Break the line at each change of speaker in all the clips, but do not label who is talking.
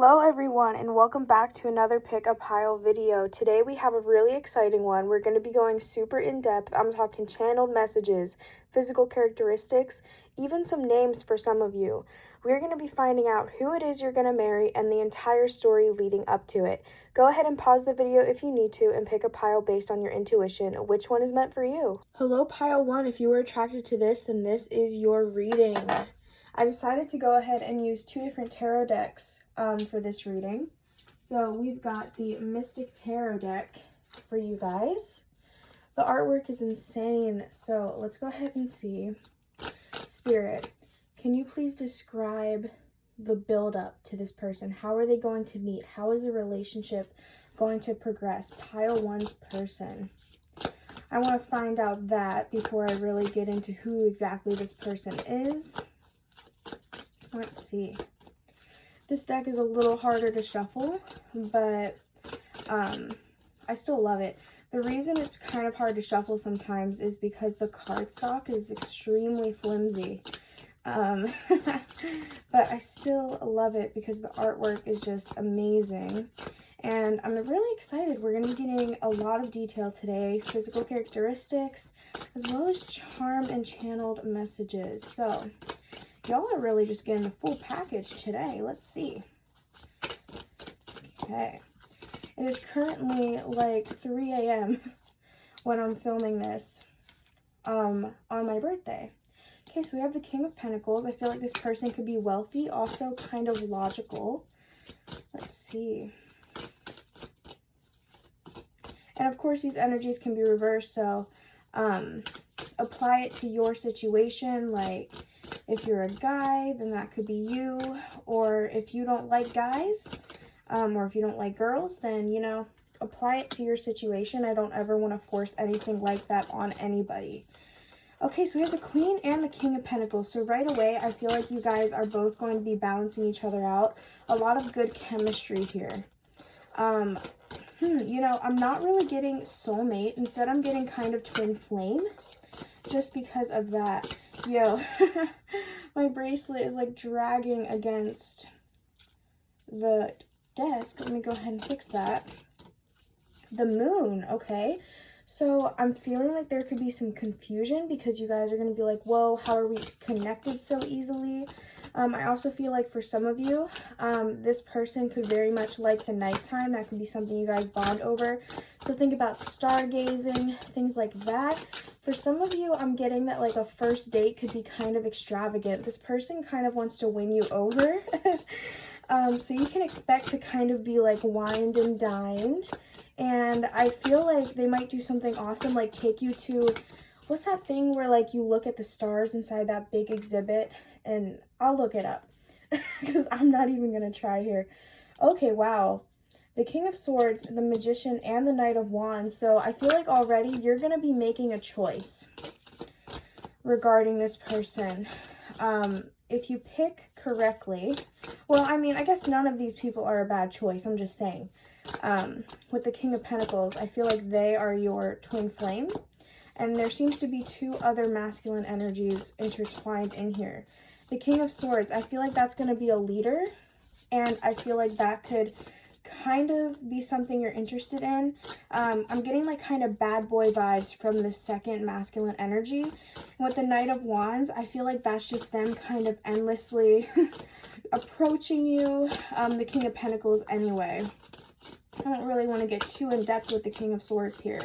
Hello everyone and welcome back to another pick a pile video. Today we have a really exciting one. We're going to be going super in depth. I'm talking channeled messages, physical characteristics, even some names for some of you. We're going to be finding out who it is you're going to marry and the entire story leading up to it. Go ahead and pause the video if you need to and pick a pile based on your intuition. Which one is meant for you? Hello pile 1, if you were attracted to this, then this is your reading. I decided to go ahead and use two different tarot decks for this reading. So we've got the Mystic Tarot deck for you guys. The artwork is insane, so let's go ahead and see. Spirit, can you please describe the build-up to this person? How are they going to meet? How is the relationship going to progress? Pile 1's person. I want to find out that before I really get into who exactly this person is. Let's see. This deck is a little harder to shuffle, but I still love it. The reason it's kind of hard to shuffle sometimes is because the cardstock is extremely flimsy. But I still love it because the artwork is just amazing. And I'm really excited. We're going to be getting a lot of detail today, physical characteristics, as well as charm and channeled messages. So y'all are really just getting the full package today. Let's see. Okay. It is currently like 3 a.m. when I'm filming this on my birthday. Okay, so we have the King of Pentacles. I feel like this person could be wealthy, also kind of logical. Let's see. And of course, these energies can be reversed, so apply it to your situation. Like, if you're a guy, then that could be you. Or if you don't like guys, or if you don't like girls, then, you know, apply it to your situation. I don't ever want to force anything like that on anybody. Okay, so we have the Queen and the King of Pentacles. So right away, I feel like you guys are both going to be balancing each other out. A lot of good chemistry here. You know, I'm not really getting soulmate. Instead, I'm getting kind of twin flame. Just because of that. Yo, my bracelet is like dragging against the desk. Let me go ahead and fix that. The moon, okay. So I'm feeling like there could be some confusion because you guys are going to be like, whoa, how are we connected so easily? I also feel like for some of you, this person could very much like the nighttime. That could be something you guys bond over. So think about stargazing, things like that. For some of you, I'm getting that like a first date could be kind of extravagant. This person kind of wants to win you over. So you can expect to kind of be like wined and dined. And I feel like they might do something awesome, like take you to, what's that thing where like you look at the stars inside that big exhibit? And I'll look it up because I'm not even going to try here. Okay, wow. The King of Swords, the Magician, and the Knight of Wands. So I feel like already you're going to be making a choice regarding this person. If you pick correctly, well, I mean, I guess none of these people are a bad choice. I'm just saying. With the King of Pentacles, I feel like they are your twin flame. And there seems to be two other masculine energies intertwined in here. The King of Swords, I feel like that's going to be a leader. And I feel like that could kind of be something you're interested in. I'm getting like kind of bad boy vibes from the second masculine energy. And with the Knight of Wands, I feel like that's just them kind of endlessly approaching you. The King of Pentacles anyway. I don't really want to get too in depth with the King of Swords here,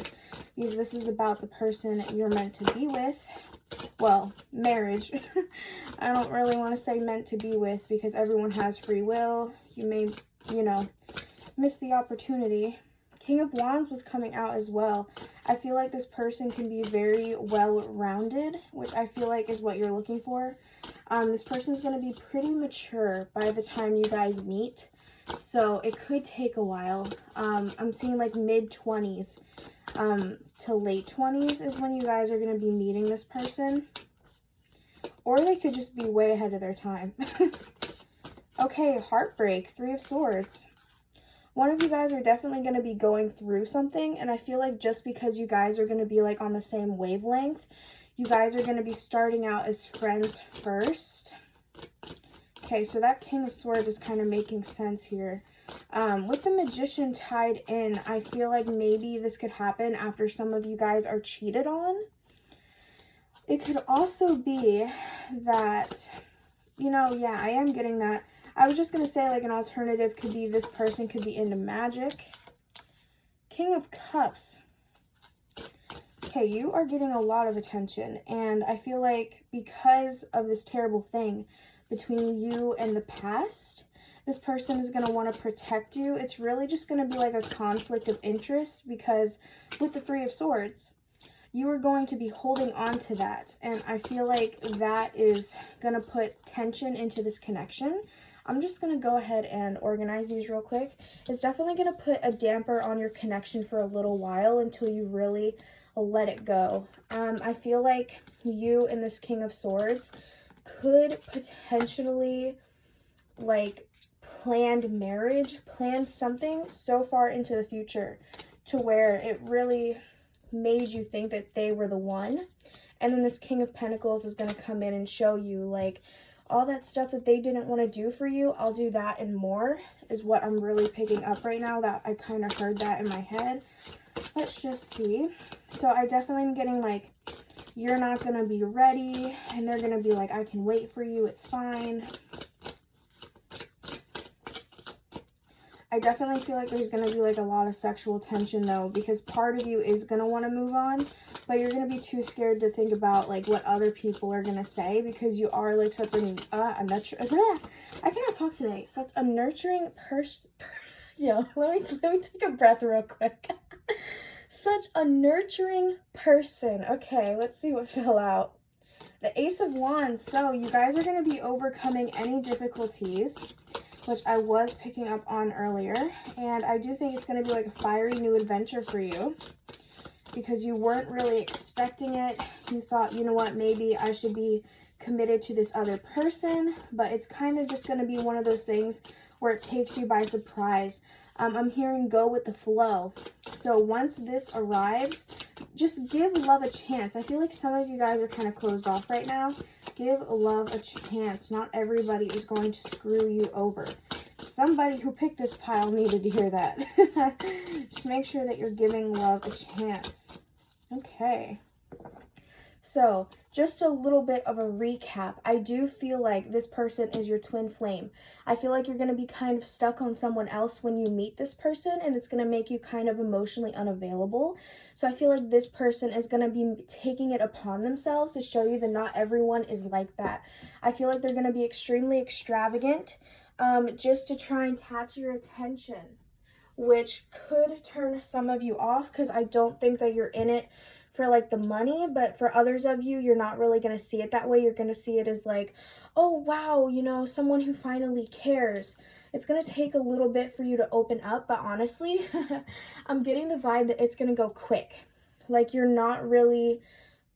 because this is about the person you're meant to be with. Well, marriage. I don't really want to say meant to be with, because everyone has free will. You may, you know, miss the opportunity. King of Wands was coming out as well. I feel like this person can be very well-rounded, which I feel like is what you're looking for. This person is going to be pretty mature by the time you guys meet. So it could take a while. I'm seeing like mid-20s to late 20s is when you guys are going to be meeting this person. Or they could just be way ahead of their time. Okay, heartbreak, Three of Swords. One of you guys are definitely going to be going through something. And I feel like just because you guys are going to be like on the same wavelength, you guys are going to be starting out as friends first. Okay, so that King of Swords is kind of making sense here. With the Magician tied in, I feel like maybe this could happen after some of you guys are cheated on. It could also be that, you know, yeah, I am getting that. I was just going to say, like, an alternative could be this person could be into magic. King of Cups. Okay, you are getting a lot of attention, and I feel like because of this terrible thing between you and the past, this person is going to want to protect you. It's really just going to be like a conflict of interest, because with the Three of Swords, you are going to be holding on to that, and I feel like that is going to put tension into this connection. I'm just going to go ahead and organize these real quick. It's definitely going to put a damper on your connection for a little while until you really let it go. I feel like you and this King of Swords could potentially, like, planned marriage, planned something so far into the future to where it really made you think that they were the one. And then this King of Pentacles is going to come in and show you, like, all that stuff that they didn't want to do for you, I'll do that and more, is what I'm really picking up right now. That I kind of heard that in my head. Let's just see. So I definitely am getting, like, you're not going to be ready, and they're going to be like, I can wait for you, it's fine. I definitely feel like there's going to be, like, a lot of sexual tension, though, because part of you is going to want to move on, but you're going to be too scared to think about, like, what other people are going to say, because you are, like, such a I cannot talk today. Such a nurturing person. Yo, let me take a breath real quick. Such a nurturing person. Okay, let's see what fell out. The Ace of Wands. So you guys are going to be overcoming any difficulties, which I was picking up on earlier. And I do think it's going to be like a fiery new adventure for you, because you weren't really expecting it. You thought, you know what, maybe I should be committed to this other person, but it's kind of just going to be one of those things where it takes you by surprise. I'm hearing go with the flow. So once this arrives, just give love a chance. I feel like some of you guys are kind of closed off right now. Give love a chance. Not everybody is going to screw you over. Somebody who picked this pile needed to hear that. Just make sure that you're giving love a chance. Okay. So, just a little bit of a recap. I do feel like this person is your twin flame. I feel like you're going to be kind of stuck on someone else when you meet this person, and it's going to make you kind of emotionally unavailable. So I feel like this person is going to be taking it upon themselves to show you that not everyone is like that. I feel like they're going to be extremely extravagant, just to try and catch your attention, which could turn some of you off, because I don't think that you're in it for, like, the money, but for others of you, you're not really going to see it that way. You're going to see it as like, oh wow, you know, someone who finally cares. It's going to take a little bit for you to open up, but honestly, I'm getting the vibe that it's going to go quick. Like, you're not really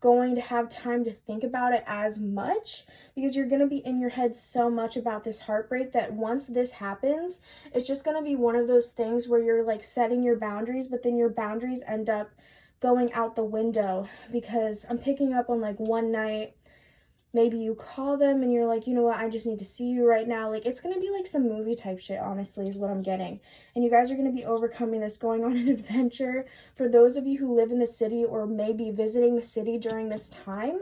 going to have time to think about it as much, because you're going to be in your head so much about this heartbreak that once this happens, it's just going to be one of those things where you're, like, setting your boundaries, but then your boundaries end up going out the window, because I'm picking up on, like, one night, maybe you call them and you're like, you know what, I just need to see you right now. Like, it's going to be like some movie type shit, honestly, is what I'm getting. And you guys are going to be overcoming this, going on an adventure. For those of you who live in the city or maybe visiting the city during this time,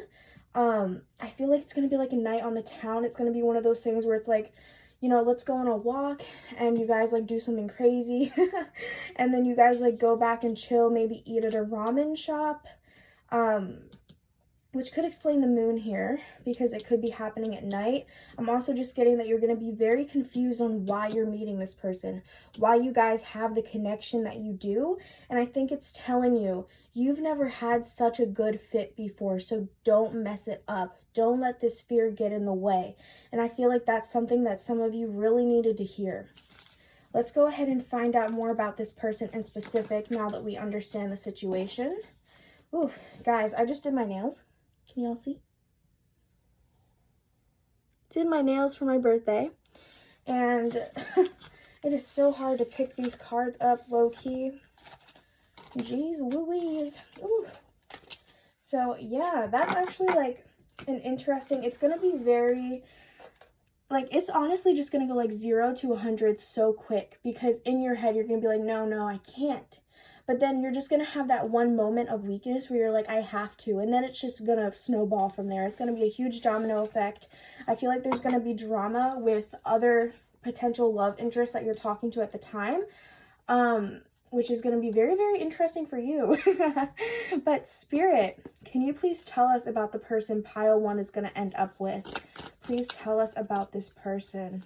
I feel like it's going to be like a night on the town. It's going to be one of those things where it's like, you know, let's go on a walk, and you guys, like, do something crazy. And then you guys, like, go back and chill, maybe eat at a ramen shop. Which could explain the moon here, because it could be happening at night. I'm also just getting that you're going to be very confused on why you're meeting this person, why you guys have the connection that you do. And I think it's telling you, you've never had such a good fit before, so don't mess it up. Don't let this fear get in the way. And I feel like that's something that some of you really needed to hear. Let's go ahead and find out more about this person in specific now that we understand the situation. Oof, guys, I just did my nails. Can y'all see? Did my nails for my birthday, and it is so hard to pick these cards up low-key. Jeez Louise. Ooh. So yeah, that's actually, like, an interesting, it's going to be very like, it's honestly just going to go like 0 to 100 so quick, because in your head, you're going to be like, no, I can't. But then you're just going to have that one moment of weakness where you're like, I have to. And then it's just going to snowball from there. It's going to be a huge domino effect. I feel like there's going to be drama with other potential love interests that you're talking to at the time. Which is going to be very, very interesting for you. But Spirit, can you please tell us about the person pile 1 is going to end up with? Please tell us about this person.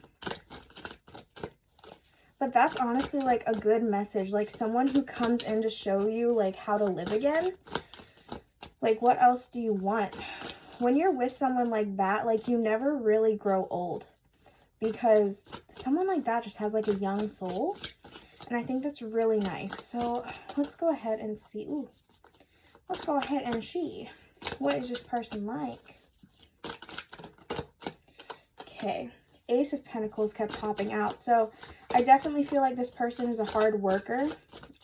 But that's honestly like a good message. Like someone who comes in to show you like how to live again. Like what else do you want? When you're with someone like that, like you never really grow old. Because someone like that just has like a young soul. And I think that's really nice. So let's go ahead and see. Ooh, let's go ahead and see. What is this person like? Okay. Ace of Pentacles kept popping out. So I definitely feel like this person is a hard worker.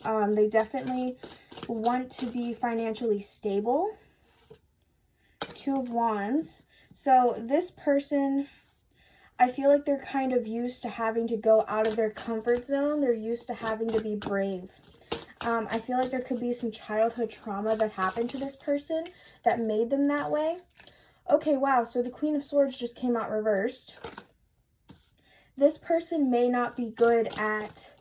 They definitely want to be financially stable. 2 of Wands. So this person, I feel like they're kind of used to having to go out of their comfort zone. They're used to having to be brave. I feel like there could be some childhood trauma that happened to this person that made them that way. Okay, wow. So the Queen of Swords just came out reversed. This person may not be good at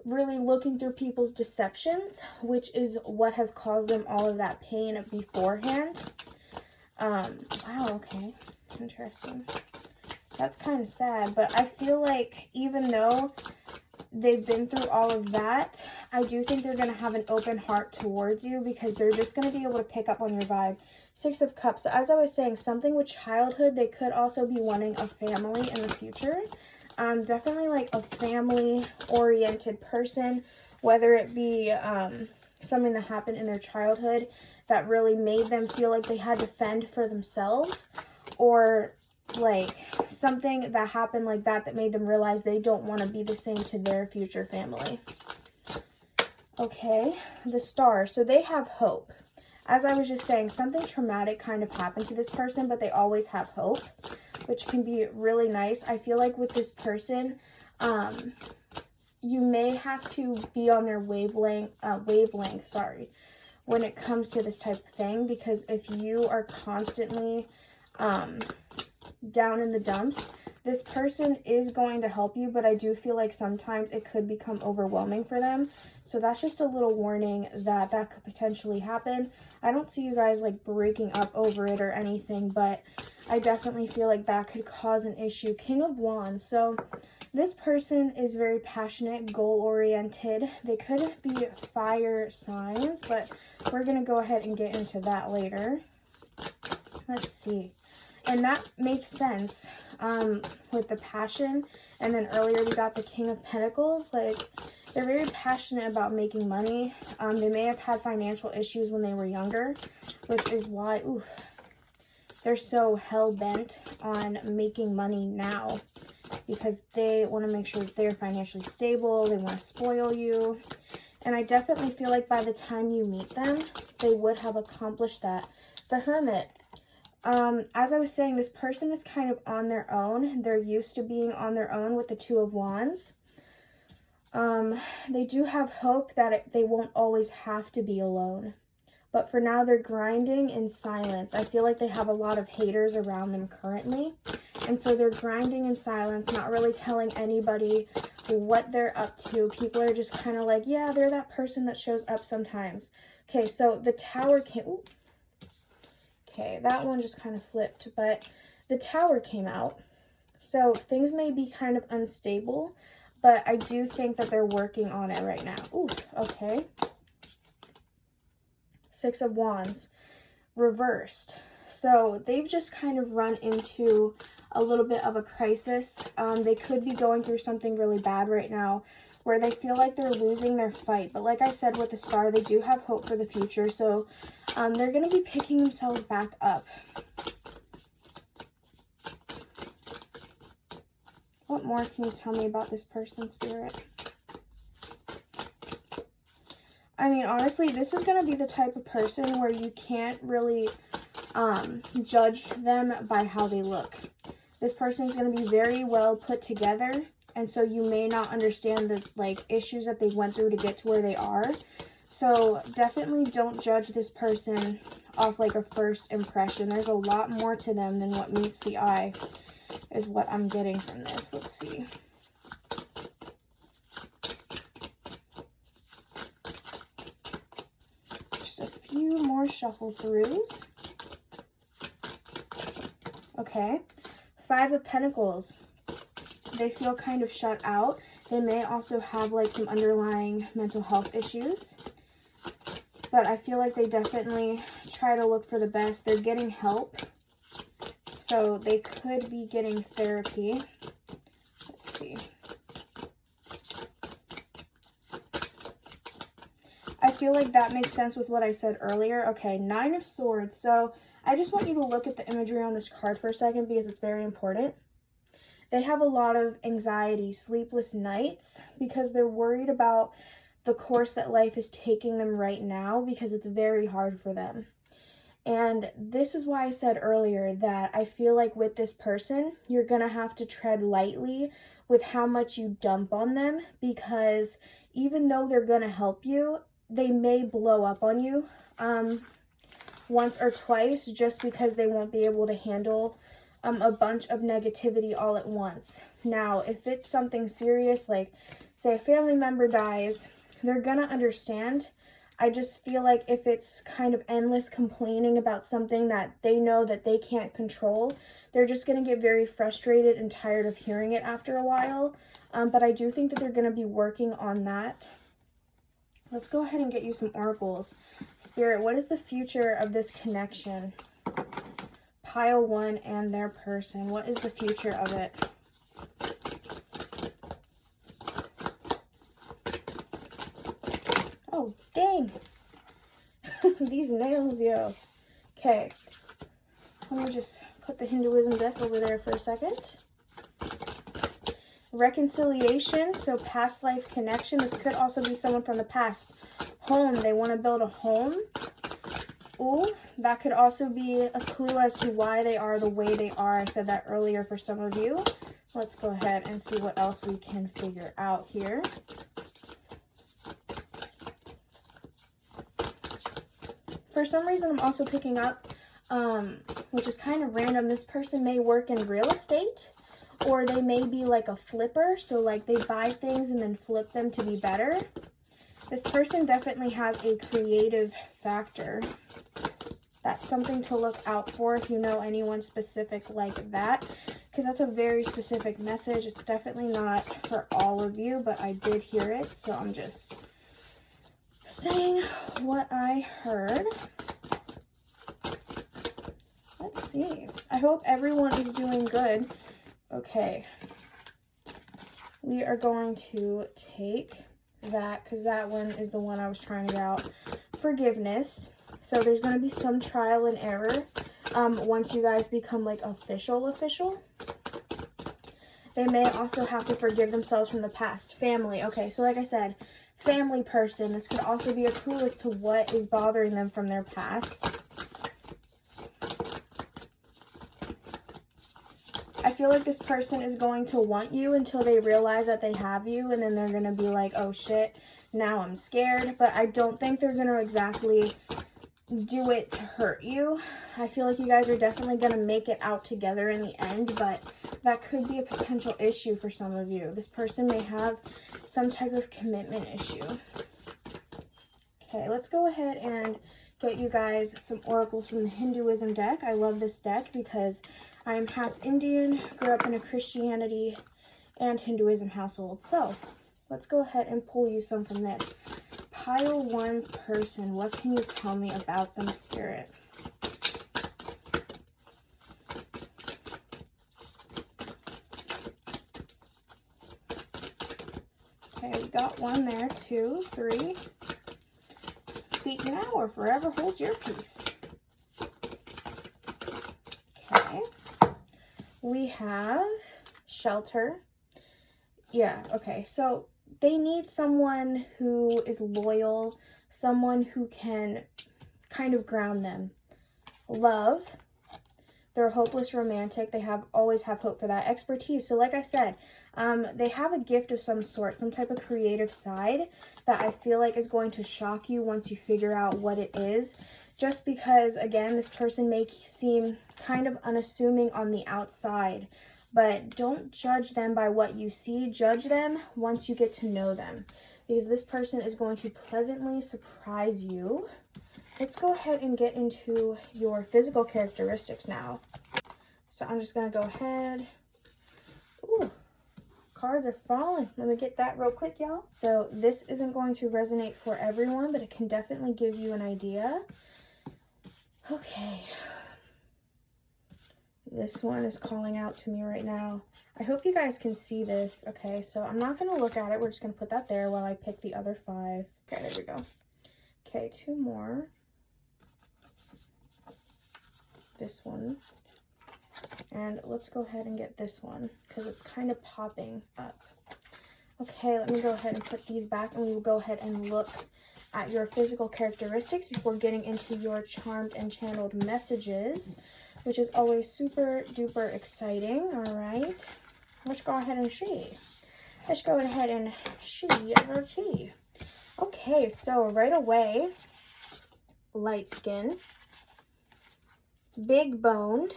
really looking through people's deceptions, which is what has caused them all of that pain beforehand. Wow, okay. Interesting. That's kind of sad, but I feel like even though they've been through all of that, I do think they're going to have an open heart towards you, because they're just going to be able to pick up on your vibe. 6 of Cups. So as I was saying, something with childhood, they could also be wanting a family in the future. Definitely like a family-oriented person, whether it be something that happened in their childhood that really made them feel like they had to fend for themselves, or like something that happened like that made them realize they don't want to be the same to their future family. Okay, the Star. So they have hope. As I was just saying, something traumatic kind of happened to this person, but they always have hope, which can be really nice. I feel like with this person, you may have to be on their wavelength, when it comes to this type of thing, because if you are constantly down in the dumps, this person is going to help you, but I do feel like sometimes it could become overwhelming for them. So that's just a little warning that could potentially happen. I don't see you guys like breaking up over it or anything, but I definitely feel like that could cause an issue. King of Wands. So this person is very passionate, goal-oriented. They could be fire signs, but we're going to go ahead and get into that later. Let's see. And that makes sense with the passion. And then earlier we got the King of Pentacles. Like, they're very passionate about making money. They may have had financial issues when they were younger, which is why, they're so hell-bent on making money now, because they want to make sure that they're financially stable. They want to spoil you. And I definitely feel like by the time you meet them, they would have accomplished that. The Hermit. As I was saying, this person is kind of on their own. They're used to being on their own with the 2 of Wands. They do have hope that they won't always have to be alone. But for now, they're grinding in silence. I feel like they have a lot of haters around them currently. And so they're grinding in silence, not really telling anybody what they're up to. People are just kind of like, yeah, they're that person that shows up sometimes. Okay, so the Tower came... Ooh. Okay, that one just kind of flipped, but the Tower came out. So things may be kind of unstable, but I do think that they're working on it right now. Ooh, okay. 6 of Wands, reversed. So they've just kind of run into a little bit of a crisis. They could be going through something really bad right now where they feel like they're losing their fight. But like I said with the Star, they do have hope for the future. So they're going to be picking themselves back up. What more can you tell me about this person, Spirit? I mean, honestly, this is going to be the type of person where you can't really judge them by how they look. This person is going to be very well put together, and so you may not understand the like issues that they went through to get to where they are. So definitely don't judge this person off like a first impression. There's a lot more to them than what meets the eye, is what I'm getting from this. Let's see. Just a few more shuffle throughs. Okay. 5 of Pentacles. They feel kind of shut out. They may also have like some underlying mental health issues. But I feel like they definitely try to look for the best. They're getting help. So they could be getting therapy. Let's see. I feel like that makes sense with what I said earlier. Okay, 9 of Swords. So I just want you to look at the imagery on this card for a second because it's very important. They have a lot of anxiety, sleepless nights, because they're worried about the course that life is taking them right now, because it's very hard for them. And this is why I said earlier that I feel like with this person, you're going to have to tread lightly with how much you dump on them, because even though they're going to help you, they may blow up on you once or twice, just because they won't be able to handle a bunch of negativity all at once. Now, if it's something serious, like say a family member dies, they're gonna understand. I just feel like if it's kind of endless complaining about something that they know that they can't control, they're just gonna get very frustrated and tired of hearing it after a while. But I do think that they're gonna be working on that. Let's go ahead and get you some oracles. Spirit, what is the future of this connection? Pile 1 and their person. What is the future of it? Oh, dang. These nails, yo. Okay. Let me just put the Hinduism deck over there for a second. Reconciliation, so past life connection. This could also be someone from the past. Home, they want to build a home. Ooh, that could also be a clue as to why they are the way they are. I said that earlier for some of you. Let's go ahead and see what else we can figure out here. For some reason, I'm also picking up, which is kind of random, this person may work in real estate, or they may be like a flipper. So like they buy things and then flip them to be better. This person definitely has a creative factor. That's something to look out for if you know anyone specific like that, because that's a very specific message. It's definitely not for all of you, but I did hear it, so I'm just saying what I heard. Let's see. I hope everyone is doing good. Okay. We are going to take that, because that one is the one I was trying to get out. Forgiveness. So there's going to be some trial and error once you guys become like official. They may also have to forgive themselves from the past. Family. Okay, so like I said, family person. This could also be a clue as to what is bothering them from their past. I feel like this person is going to want you until they realize that they have you, and then they're going to be like, oh shit, now I'm scared. But I don't think they're going to exactly do it to hurt you. I feel like you guys are definitely going to make it out together in the end, but that could be a potential issue for some of you. This person may have some type of commitment issue. Okay, let's go ahead and get you guys some oracles from the Hinduism deck. I love this deck because I am half Indian, grew up in a Christianity and Hinduism household. So let's go ahead and pull you some from this. Pile 1's person. What can you tell me about them, Spirit? Okay, we got 1 there, 2, 3. Speak now or forever hold your peace. Okay. We have shelter. Yeah, okay. So they need someone who is loyal, someone who can kind of ground them. Love. They're a hopeless romantic. They always have hope for that. Expertise. So like I said, they have a gift of some sort, some type of creative side that I feel like is going to shock you once you figure out what it is. Just because, again, this person may seem kind of unassuming on the outside, but don't judge them by what you see. Judge them once you get to know them, because this person is going to pleasantly surprise you. Let's go ahead and get into your physical characteristics now. So I'm just going to go ahead. Ooh, cards are falling. Let me get that real quick, y'all. So this isn't going to resonate for everyone, but it can definitely give you an idea. Okay. This one is calling out to me right now. I hope you guys can see this. Okay, so I'm not going to look at it. We're just going to put that there while I pick the other 5. Okay, there we go. Okay, 2 more. This one, and let's go ahead and get this one because it's kind of popping up. Okay, let me go ahead and put these back, and we will go ahead and look at your physical characteristics before getting into your charmed and channeled messages, which is always super duper exciting. All right, let's go ahead and see. Let's go ahead and see the tea. Okay, so right away, light skin, big boned,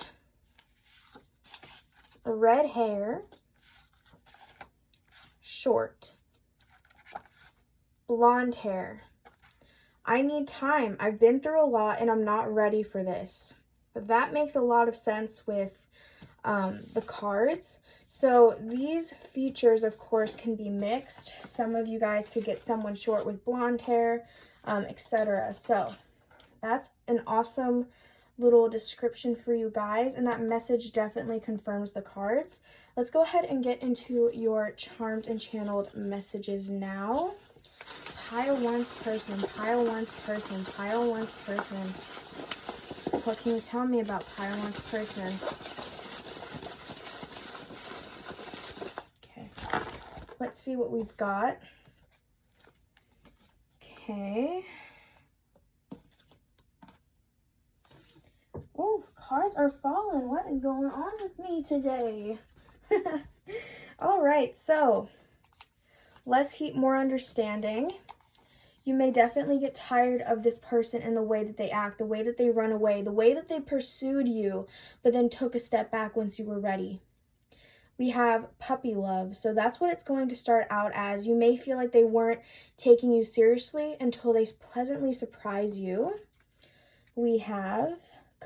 red hair, short, blonde hair. I need time. I've been through a lot and I'm not ready for this. But that makes a lot of sense with the cards. So these features, of course, can be mixed. Some of you guys could get someone short with blonde hair, etc. So that's an awesome little description for you guys, and that message definitely confirms the cards. Let's go ahead and get into your charmed and channeled messages now. Pile 1's person, pile 1's person, pile 1's person. What can you tell me about pile 1's person? Okay, let's see what we've got. Okay. Oh, cards are falling. What is going on with me today? All right, so less heat, more understanding. You may definitely get tired of this person and the way that they act, the way that they run away, the way that they pursued you, but then took a step back once you were ready. We have puppy love, so that's what it's going to start out as. You may feel like they weren't taking you seriously until they pleasantly surprise you. We have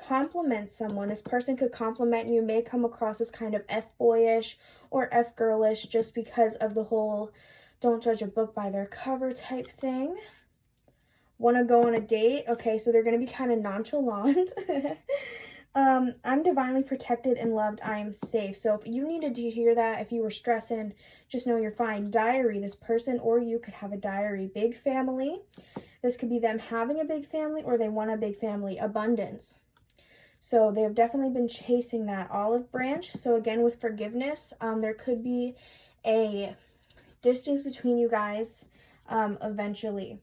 compliment someone. This person could compliment you, may come across as kind of F-boyish or F-girlish just because of the whole don't judge a book by their cover type thing. Want to go on a date? Okay, so they're going to be kind of nonchalant. I'm divinely protected and loved. I am safe. So if you needed to hear that, if you were stressing, just know you're fine. Diary. This person or you could have a diary. Big family. This could be them having a big family or they want a big family. Abundance. So they have definitely been chasing that olive branch. So again, with forgiveness, there could be a distance between you guys eventually.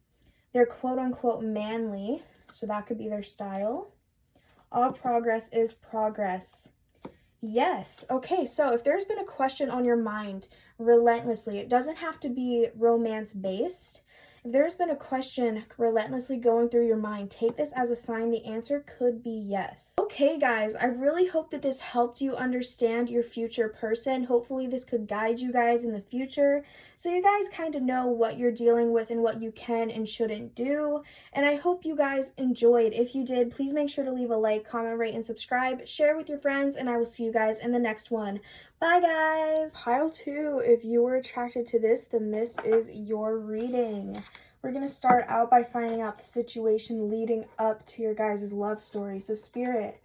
They're quote-unquote manly, so that could be their style. All progress is progress. Yes. Okay, so if there's been a question on your mind relentlessly, it doesn't have to be romance-based. If there's been a question relentlessly going through your mind, take this as a sign the answer could be yes. Okay, guys, I really hope that this helped you understand your future person. Hopefully this could guide you guys in the future so you guys kind of know what you're dealing with and what you can and shouldn't do. And I hope you guys enjoyed. If you did, please make sure to leave a like, comment, rate, and subscribe. Share with your friends, and I will see you guys in the next one. Bye, guys. Pile 2, if you were attracted to this, then this is your reading. We're going to start out by finding out the situation leading up to your guys' love story. So, Spirit,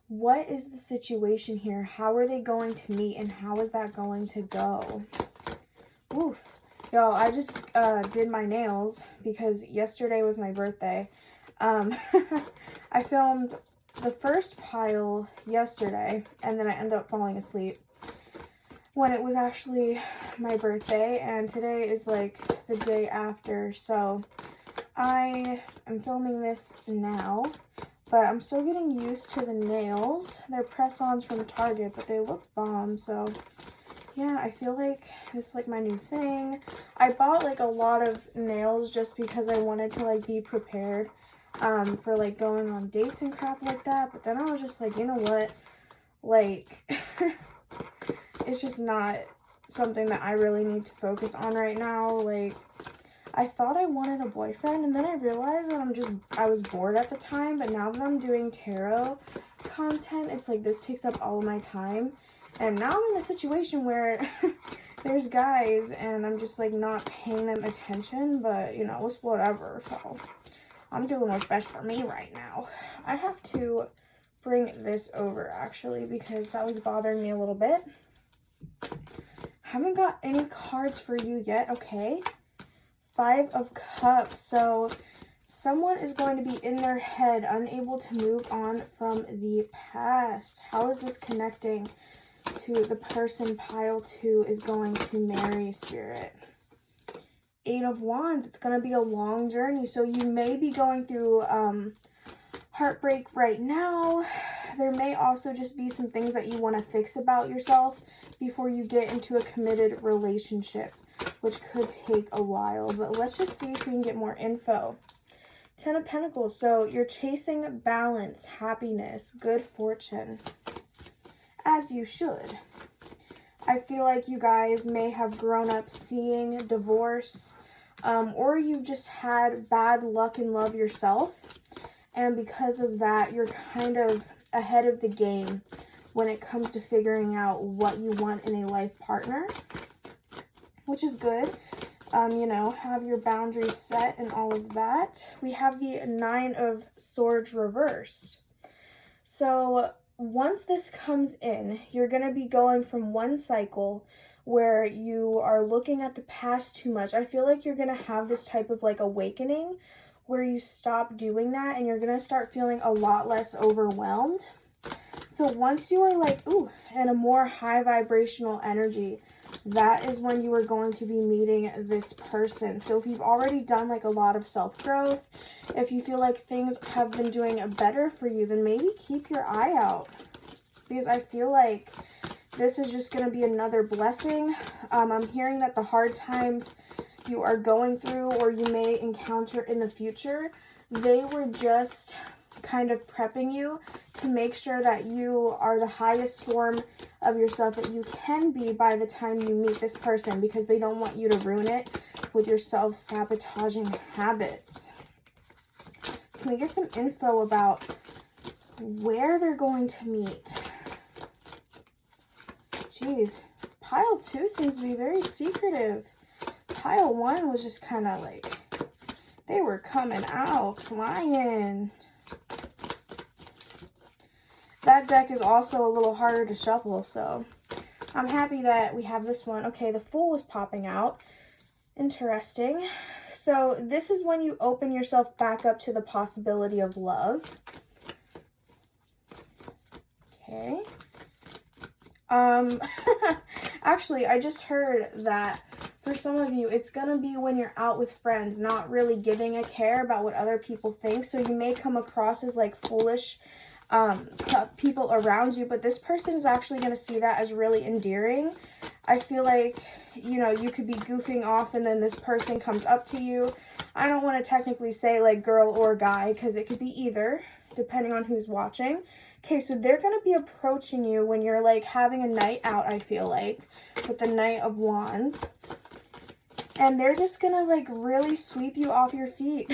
what is the situation here? How are they going to meet, and how is that going to go? Oof. Y'all, I just did my nails because yesterday was my birthday. I filmed the first pile yesterday, and then I ended up falling asleep when it was actually my birthday, and today is like the day after, so I am filming this now, But I'm still getting used to the nails. They're press-ons from Target, but they look bomb. So yeah, I feel like this is like my new thing. I bought like a lot of nails just because I wanted to like be prepared for like going on dates and crap like that. But then I was just like, you know what? Like, it's just not something that I really need to focus on right now. Like, I thought I wanted a boyfriend, and then I realized that I was bored at the time, but now that I'm doing tarot content, it's like this takes up all of my time, and now I'm in a situation where there's guys, and I'm just like not paying them attention, but you know, it's whatever, so I'm doing what's best for me right now. I have to bring this over, actually, because that was bothering me a little bit. Haven't got any cards for you yet, okay? 5 of Cups. So someone is going to be in their head, unable to move on from the past. How is this connecting to the person pile 2 is going to marry, Spirit? 8 of Wands. It's going to be a long journey. So you may be going through heartbreak right now. There may also just be some things that you want to fix about yourself before you get into a committed relationship, which could take a while. But let's just see if we can get more info. 10 of Pentacles. So you're chasing balance, happiness, good fortune, as you should. I feel like you guys may have grown up seeing divorce, or you've just had bad luck in love yourself. And because of that, you're kind of ahead of the game when it comes to figuring out what you want in a life partner, which is good. You know, have your boundaries set and all of that. We have the 9 of Swords reversed. So once this comes in, you're going to be going from one cycle where you are looking at the past too much. I feel like you're going to have this type of like awakening where you stop doing that and you're going to start feeling a lot less overwhelmed. So once you are like, ooh, in a more high vibrational energy, that is when you are going to be meeting this person. So if you've already done like a lot of self-growth, if you feel like things have been doing better for you, then maybe keep your eye out, because I feel like this is just going to be another blessing. I'm hearing that the hard times you are going through or you may encounter in the future, they were just kind of prepping you to make sure that you are the highest form of yourself that you can be by the time you meet this person, because they don't want you to ruin it with your self-sabotaging habits. Can we get some info about where they're going to meet? Jeez, pile 2 seems to be very secretive. Pile 1 was just kind of like, they were coming out, flying. That deck is also a little harder to shuffle, so I'm happy that we have this one. Okay, the Fool was popping out. Interesting. So this is when you open yourself back up to the possibility of love. Okay. Actually, I just heard that for some of you, it's going to be when you're out with friends, not really giving a care about what other people think. So you may come across as like foolish to people around you, but this person is actually going to see that as really endearing. I feel like, you know, you could be goofing off and then this person comes up to you. I don't want to technically say like girl or guy, because it could be either, depending on who's watching. Okay, so they're going to be approaching you when you're like having a night out, I feel like, with the Knight of Wands. And they're just going to like really sweep you off your feet.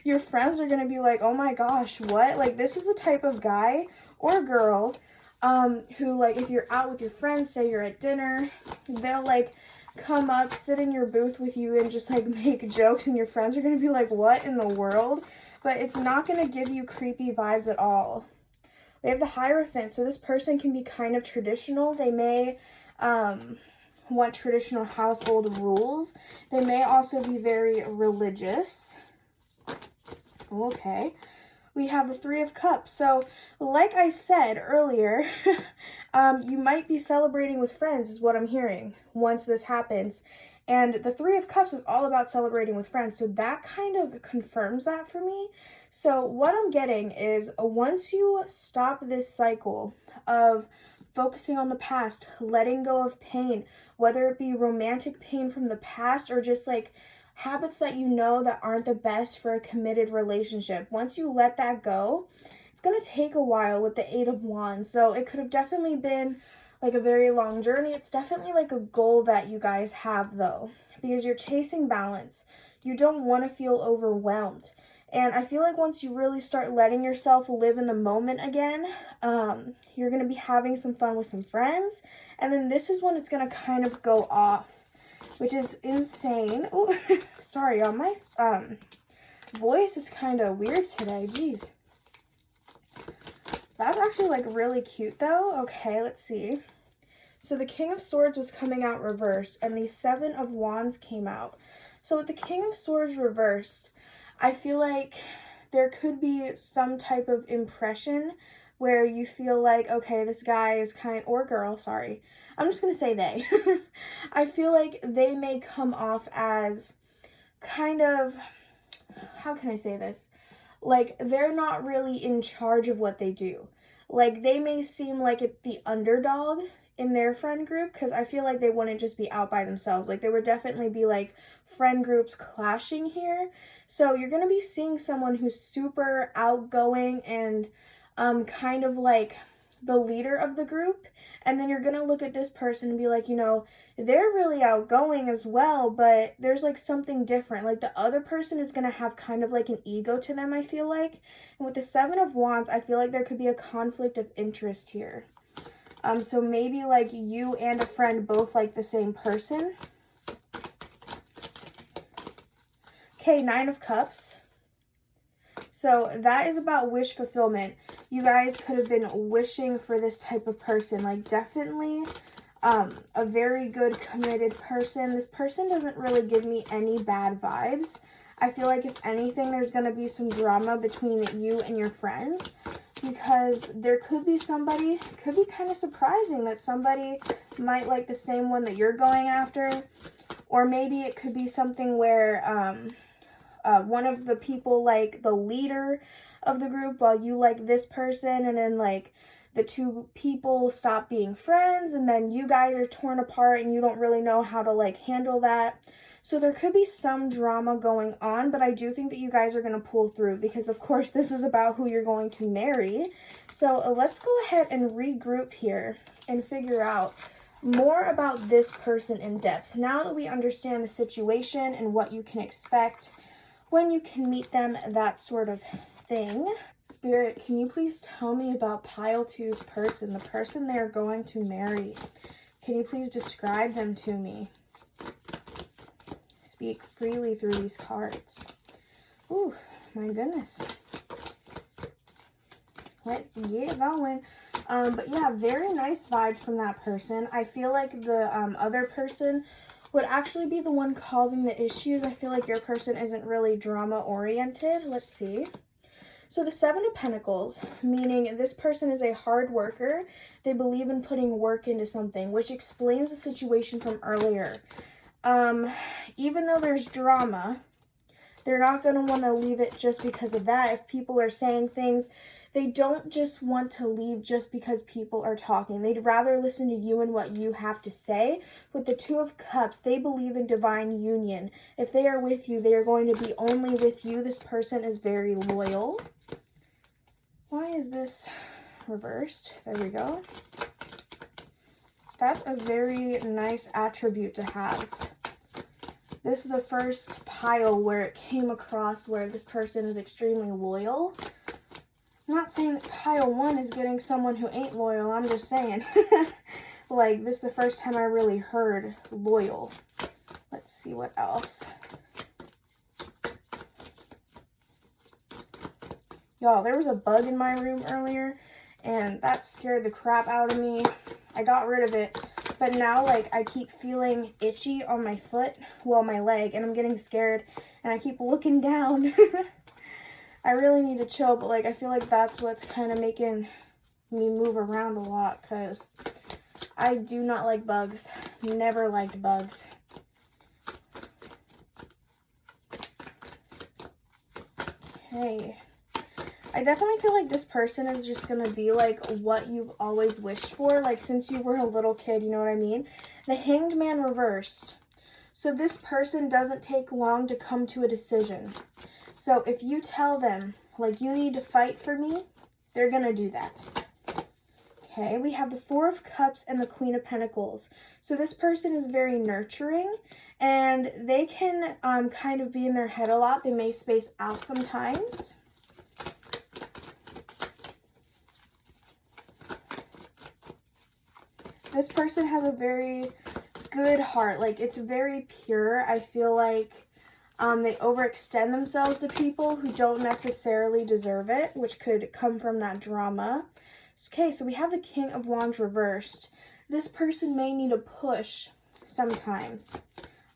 Your friends are going to be like, oh my gosh, what? Like, this is the type of guy or girl who, like, if you're out with your friends, say you're at dinner, they'll like come up, sit in your booth with you and just like make jokes, and your friends are going to be like, what in the world? But it's not going to give you creepy vibes at all. We have the Hierophant, so this person can be kind of traditional. They may want traditional household rules. They may also be very religious. Okay. We have the Three of Cups. So, like I said earlier, you might be celebrating with friends is what I'm hearing once this happens. And the Three of Cups is all about celebrating with friends. So that kind of confirms that for me. So what I'm getting is once you stop this cycle of focusing on the past, letting go of pain, whether it be romantic pain from the past or just like habits that you know that aren't the best for a committed relationship, once you let that go, it's going to take a while with the Eight of Wands. So it could have definitely been like a very long journey. It's definitely like a goal that you guys have though, because you're chasing balance. You don't want to feel overwhelmed. And I feel like once you really start letting yourself live in the moment again, you're going to be having some fun with some friends. And then this is when it's going to kind of go off, which is insane. Oh, sorry, y'all. My voice is kind of weird today. Jeez. That's actually like really cute though. Okay, let's see. So the King of Swords was coming out reversed and the Seven of Wands came out. So with the King of Swords reversed, I feel like there could be some type of impression where you feel like, okay, this guy is or girl, sorry. I'm just going to say they. I feel like they may come off as kind of, how can I say this? Like, they're not really in charge of what they do. Like, they may seem like it's the underdog in their friend group, because I feel like they wouldn't just be out by themselves. Like, there would definitely be, like, friend groups clashing here. So you're going to be seeing someone who's super outgoing and kind of like the leader of the group. And then you're going to look at this person and be like, you know, they're really outgoing as well, but there's like something different. Like the other person is going to have kind of like an ego to them, I feel like. And with the Seven of Wands, I feel like there could be a conflict of interest here. So maybe like you and a friend both like the same person. Okay, Nine of Cups. So that is about wish fulfillment. You guys could have been wishing for this type of person. Like definitely a very good committed person. This person doesn't really give me any bad vibes. I feel like if anything, there's going to be some drama between you and your friends. Because there could be somebody, it could be kind of surprising that somebody might like the same one that you're going after. Or maybe it could be something where one of the people like the leader of the group while you like this person, and then like the two people stop being friends and then you guys are torn apart and you don't really know how to like handle that. So there could be some drama going on, but I do think that you guys are going to pull through because of course this is about who you're going to marry. So let's go ahead and regroup here and figure out more about this person in depth. Now that we understand the situation and what you can expect when you can meet them, that sort of thing. Spirit, can you please tell me about pile two's person, the person they are going to marry? Can you please describe them to me? Speak freely through these cards. Ooh, my goodness. Let's get going. But yeah, very nice vibes from that person. I feel like the other person would actually be the one causing the issues. I feel like your person isn't really drama oriented. Let's see. So the Seven of Pentacles, meaning this person is a hard worker. They believe in putting work into something, which explains the situation from earlier. Even though there's drama, they're not going to want to leave it just because of that. If people are saying things, they don't just want to leave just because people are talking. They'd rather listen to you and what you have to say. With the Two of Cups, they believe in divine union. If they are with you, they are going to be only with you. This person is very loyal. Why is this reversed? There we go. That's a very nice attribute to have. This is the first pile where it came across where this person is extremely loyal. I'm not saying that pile one is getting someone who ain't loyal. I'm just saying. Like, this is the first time I really heard loyal. Let's see what else. Y'all, there was a bug in my room earlier, and that scared the crap out of me. I got rid of it. But now, like, I keep feeling itchy on my foot, well, my leg, and I'm getting scared, and I keep looking down. I really need to chill, but, like, I feel like that's what's kind of making me move around a lot, because I do not like bugs. Never liked bugs. Okay. I definitely feel like this person is just going to be like what you've always wished for, like since you were a little kid, you know what I mean? The Hanged Man reversed. So this person doesn't take long to come to a decision. So if you tell them, like, you need to fight for me, they're going to do that. Okay, we have the Four of Cups and the Queen of Pentacles. So this person is very nurturing, and they can kind of be in their head a lot. They may space out sometimes. This person has a very good heart. Like, it's very pure. I feel like they overextend themselves to people who don't necessarily deserve it, which could come from that drama. Okay, so we have the King of Wands reversed. This person may need a push sometimes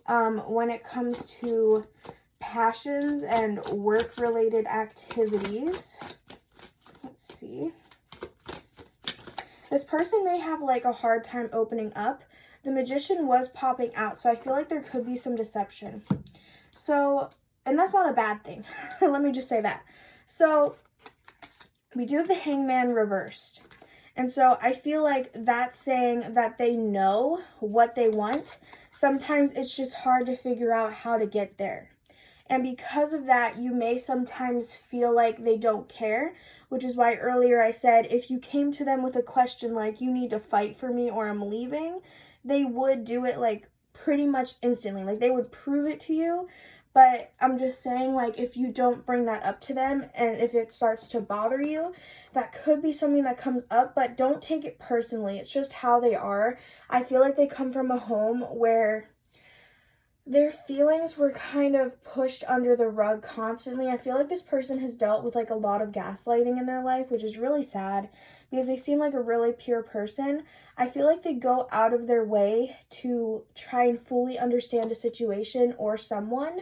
when it comes to passions and work-related activities. Let's see. This person may have like a hard time opening up. The Magician was popping out, so I feel like there could be some deception. So, and that's not a bad thing. Let me just say that. So, we do have the Hangman reversed. And so I feel like that's saying that they know what they want. Sometimes it's just hard to figure out how to get there. And because of that, you may sometimes feel like they don't care, which is why earlier I said if you came to them with a question like, you need to fight for me or I'm leaving, they would do it like pretty much instantly. Like, they would prove it to you. But I'm just saying, like, if you don't bring that up to them and if it starts to bother you, that could be something that comes up, but don't take it personally. It's just how they are. I feel like they come from a home where their feelings were kind of pushed under the rug constantly. I feel like this person has dealt with like a lot of gaslighting in their life, which is really sad because they seem like a really pure person. I feel like they go out of their way to try and fully understand a situation or someone,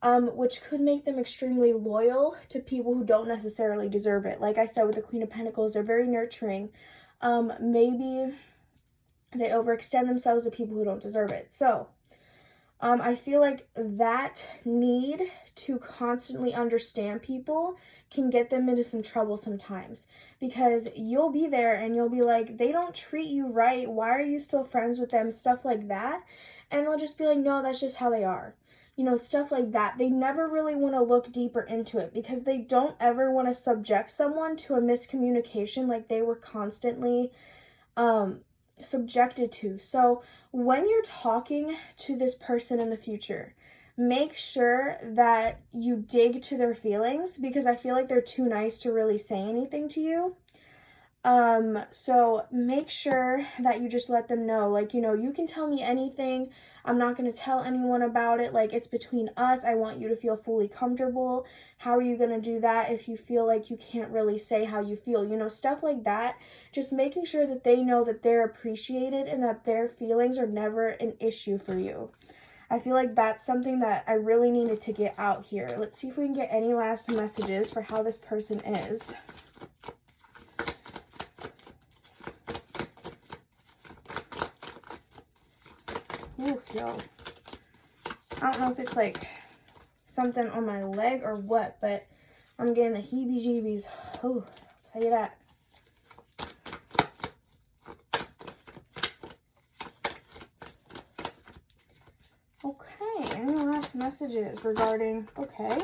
which could make them extremely loyal to people who don't necessarily deserve it. Like I said with the Queen of Pentacles, they're very nurturing. Maybe they overextend themselves to people who don't deserve it. So, I feel like that need to constantly understand people can get them into some trouble sometimes, because you'll be there and you'll be like, they don't treat you right. Why are you still friends with them? Stuff like that. And they'll just be like, no, that's just how they are. You know, stuff like that. They never really want to look deeper into it because they don't ever want to subject someone to a miscommunication like they were constantly, subjected to. So when you're talking to this person in the future, make sure that you dig to their feelings, because I feel like they're too nice to really say anything to you. So make sure that you just let them know, like, you know, you can tell me anything. I'm not going to tell anyone about it. Like, it's between us. I want you to feel fully comfortable. How are you going to do that if you feel like you can't really say how you feel? You know, stuff like that. Just making sure that they know that they're appreciated and that their feelings are never an issue for you. I feel like that's something that I really needed to get out here. Let's see if we can get any last messages for how this person is. Oof, yo. I don't know if it's like something on my leg or what, but I'm getting the heebie-jeebies. Oh, I'll tell you that. Okay, any last messages regarding, okay,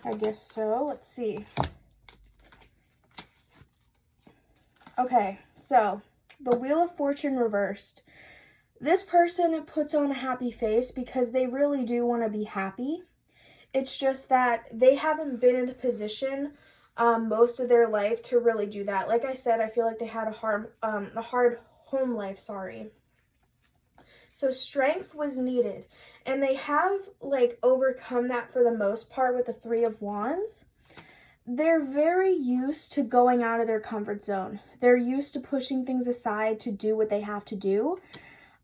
I guess so. Let's see. Okay, so the Wheel of Fortune reversed. This person puts on a happy face because they really do want to be happy. It's just that they haven't been in the position most of their life to really do that. Like I said, I feel like they had a hard home life, So strength was needed. And they have like overcome that for the most part with the Three of Wands. They're very used to going out of their comfort zone. They're used to pushing things aside to do what they have to do.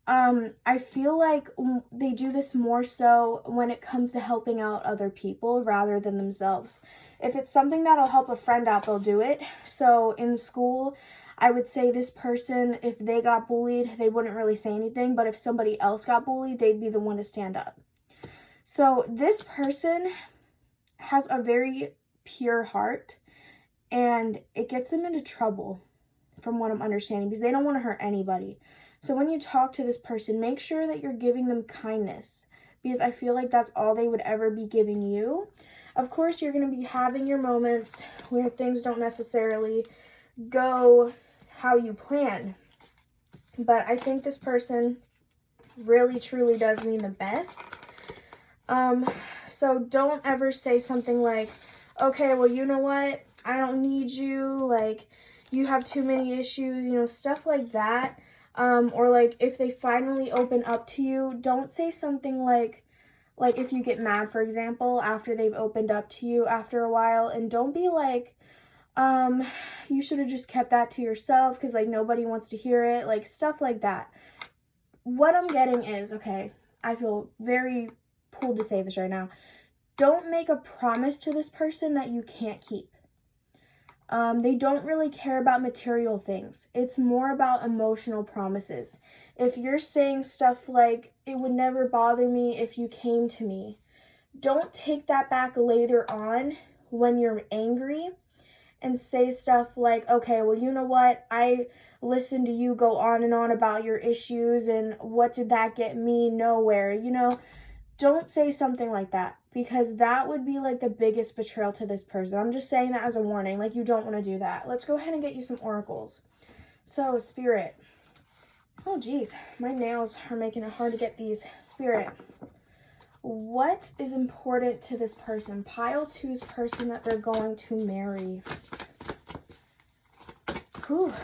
I feel like they do this more so when it comes to helping out other people rather than themselves. If it's something that'll help a friend out, they'll do it. So in school, I would say this person, if they got bullied, they wouldn't really say anything. But if somebody else got bullied, they'd be the one to stand up. So this person has a very pure heart, and it gets them into trouble, from what I'm understanding, because they don't want to hurt anybody. So when you talk to this person, make sure that you're giving them kindness, because I feel like that's all they would ever be giving you. Of course, you're going to be having your moments where things don't necessarily go how you plan. But I think this person really, truly does mean the best. So don't ever say something like, okay, well, you know what? I don't need you. Like, you have too many issues, you know, stuff like that. Or like if they finally open up to you, don't say something like if you get mad, for example, after they've opened up to you after a while, and don't be like, you should have just kept that to yourself because like nobody wants to hear it, like stuff like that. What I'm getting is, okay, I feel very pulled to say this right now. Don't make a promise to this person that you can't keep. They don't really care about material things. It's more about emotional promises. If you're saying stuff like, it would never bother me if you came to me, don't take that back later on when you're angry and say stuff like, okay, well, you know what? I listened to you go on and on about your issues, and what did that get me? Nowhere. You know, don't say something like that, because that would be like the biggest betrayal to this person. I'm just saying that as a warning. Like, you don't want to do that. Let's go ahead and get you some oracles. So, Spirit. Oh, geez. My nails are making it hard to get these. Spirit. What is important to this person? Pile 2's person that they're going to marry. Whew.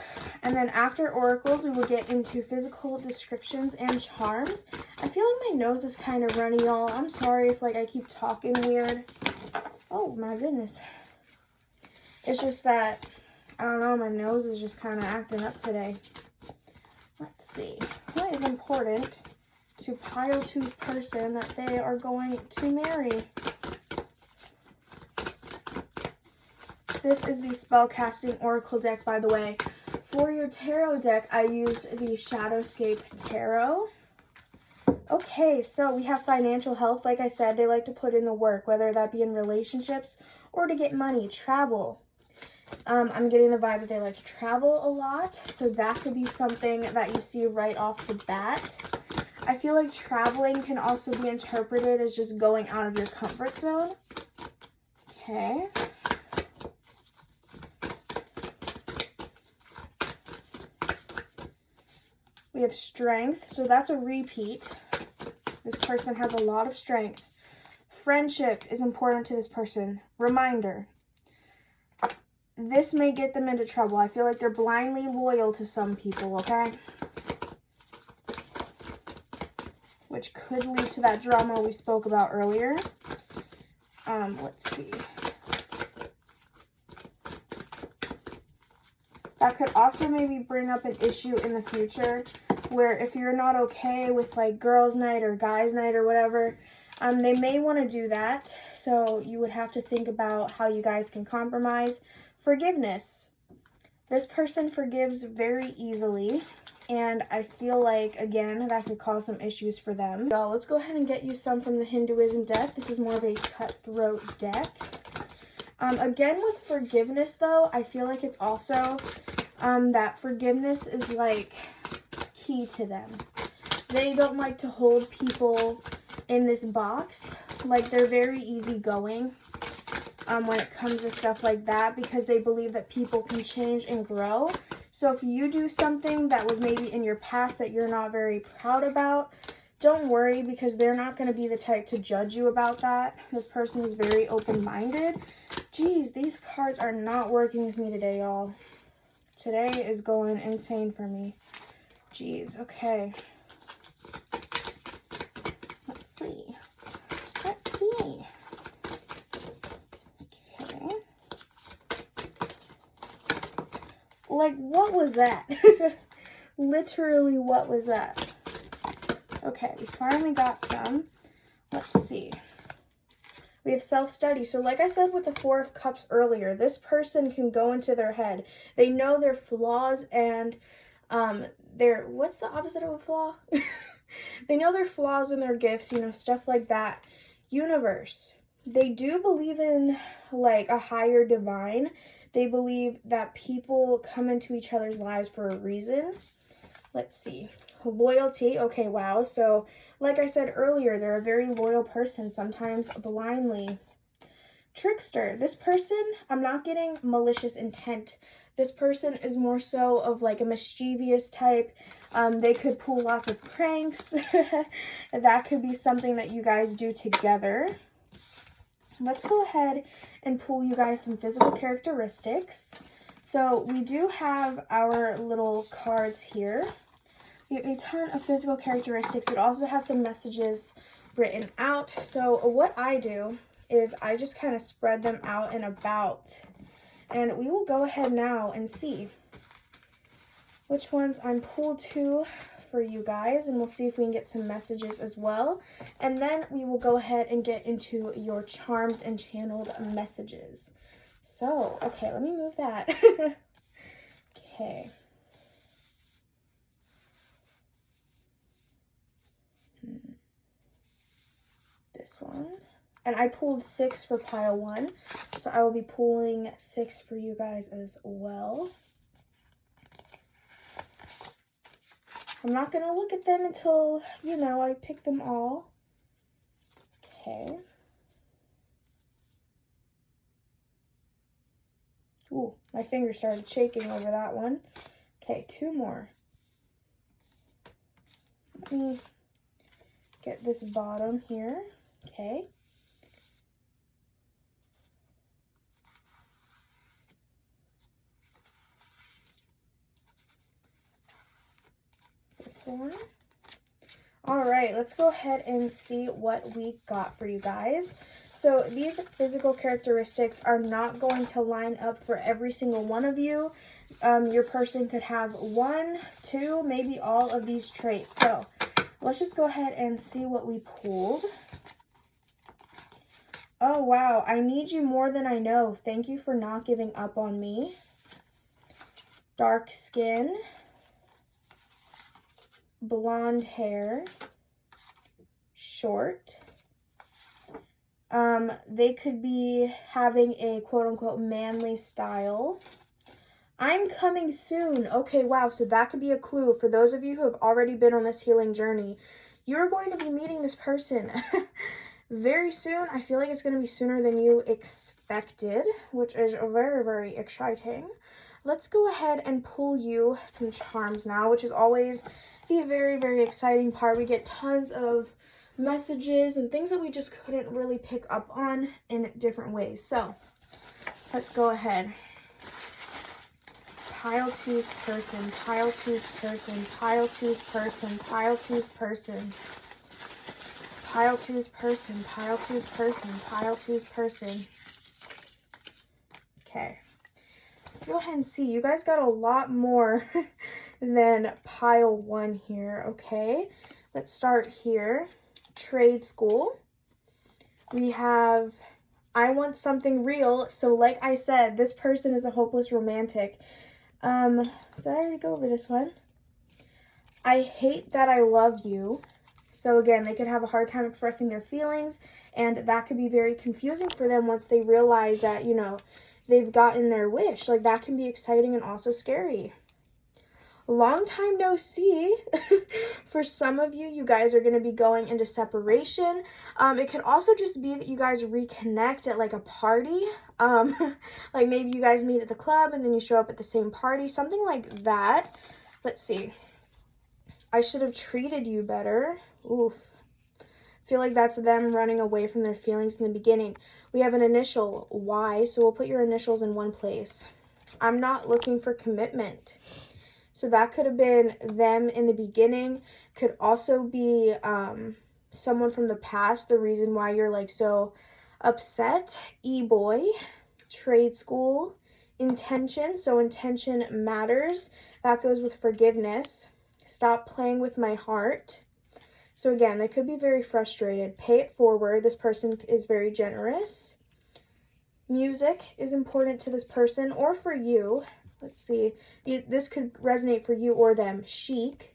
And then after oracles, we will get into physical descriptions and charms. I feel like my nose is kind of runny, y'all. I'm sorry if like I keep talking weird. Oh my goodness. It's just that, I don't know, my nose is just kind of acting up today. Let's see. What is important to pile 2's person that they are going to marry? This is the spellcasting oracle deck, by the way. For your tarot deck, I used the Shadowscape Tarot. Okay, so we have financial health. Like I said, they like to put in the work, whether that be in relationships or to get money, travel. I'm getting the vibe that they like to travel a lot, so that could be something that you see right off the bat. I feel like traveling can also be interpreted as just going out of your comfort zone. Okay. We have strength, so that's a repeat. This person has a lot of strength. Friendship is important to this person. Reminder. This may get them into trouble. I feel like they're blindly loyal to some people, okay? Which could lead to that drama we spoke about earlier. Let's see. That could also maybe bring up an issue in the future where if you're not okay with like girls' night or guys' night or whatever, they may want to do that. So you would have to think about how you guys can compromise. Forgiveness. This person forgives very easily, and I feel like, again, that could cause some issues for them. So let's go ahead and get you some from the Hinduism deck. This is more of a cutthroat deck. Again, with forgiveness, though, I feel like it's also that forgiveness is, like, key to them. They don't like to hold people in this box. Like, they're very easygoing when it comes to stuff like that, because they believe that people can change and grow. So if you do something that was maybe in your past that you're not very proud about, don't worry, because they're not going to be the type to judge you about that. This person is very open-minded. Geez, these cards are not working with me today, y'all. Today is going insane for me. Geez, okay. Let's see. Let's see. Okay. Like, what was that? Literally, what was that? Okay, we finally got some. Let's see. We have self-study. So like I said with the Four of Cups earlier, this person can go into their head. They know their flaws and their, what's the opposite of a flaw? They know their flaws and their gifts, you know, stuff like that. Universe. They do believe in like a higher divine. They believe that people come into each other's lives for a reason. Let's see. Loyalty. Okay, wow. So, like I said earlier, they're a very loyal person, sometimes blindly. Trickster. This person, I'm not getting malicious intent. This person is more so of like a mischievous type. They could pull lots of pranks. That could be something that you guys do together. Let's go ahead and pull you guys some physical characteristics. So we do have our little cards here. We have a ton of physical characteristics. It also has some messages written out. So what I do is I just kind of spread them out and about. And we will go ahead now and see which ones I'm pulled to for you guys, and we'll see if we can get some messages as well. And then we will go ahead and get into your charmed and channeled messages. So, okay, let me move that. Okay. This one. And I pulled 6 for pile 1, so I will be pulling 6 for you guys as well. I'm not going to look at them until, you know, I pick them all. Okay. Ooh, my finger started shaking over that one. Okay, 2 more. Let me get this bottom here. Okay. This one. All right, let's go ahead and see what we got for you guys. So these physical characteristics are not going to line up for every single one of you. Your person could have 1, 2, maybe all of these traits. So let's just go ahead and see what we pulled. Oh, wow. I need you more than I know. Thank you for not giving up on me. Dark skin. Blonde hair. Short. They could be having a quote-unquote manly style. I'm coming soon. Okay, wow. So that could be a clue for those of you who have already been on this healing journey. You're going to be meeting this person very soon. I feel like it's going to be sooner than you expected, which is very, very exciting. Let's go ahead and pull you some charms now, which is always the very, very exciting part. We get tons of messages and things that we just couldn't really pick up on in different ways. So let's go ahead. Pile 2's person, pile 2's person, pile 2's person, pile 2's person, pile 2's person, pile 2's person, pile 2's person. Okay. Let's go ahead and see. You guys got a lot more than pile 1 here, okay? Let's start here. Trade school. We have I want something real. So like I said, this person is a hopeless romantic. Did I already go over this one? I hate that I love you. So again, they could have a hard time expressing their feelings, and that could be very confusing for them once they realize that, you know, they've gotten their wish. Like, that can be exciting and also scary. Long time no see. For some of you, you guys are going to be going into separation. It could also just be that you guys reconnect at like a party. Like maybe you guys meet at the club and then you show up at the same party, something like that. Let's see. I should have treated you better. Oof. I feel like that's them running away from their feelings in the beginning. We have an initial Y, so we'll put your initials in one place. I'm not looking for commitment. So that could have been them in the beginning. Could also be someone from the past, the reason why you're like so upset. E-boy, trade school, intention. So intention matters. That goes with forgiveness. Stop playing with my heart. So again, they could be very frustrated. Pay it forward. This person is very generous. Music is important to this person or for you. Let's see. This could resonate for you or them. Chic.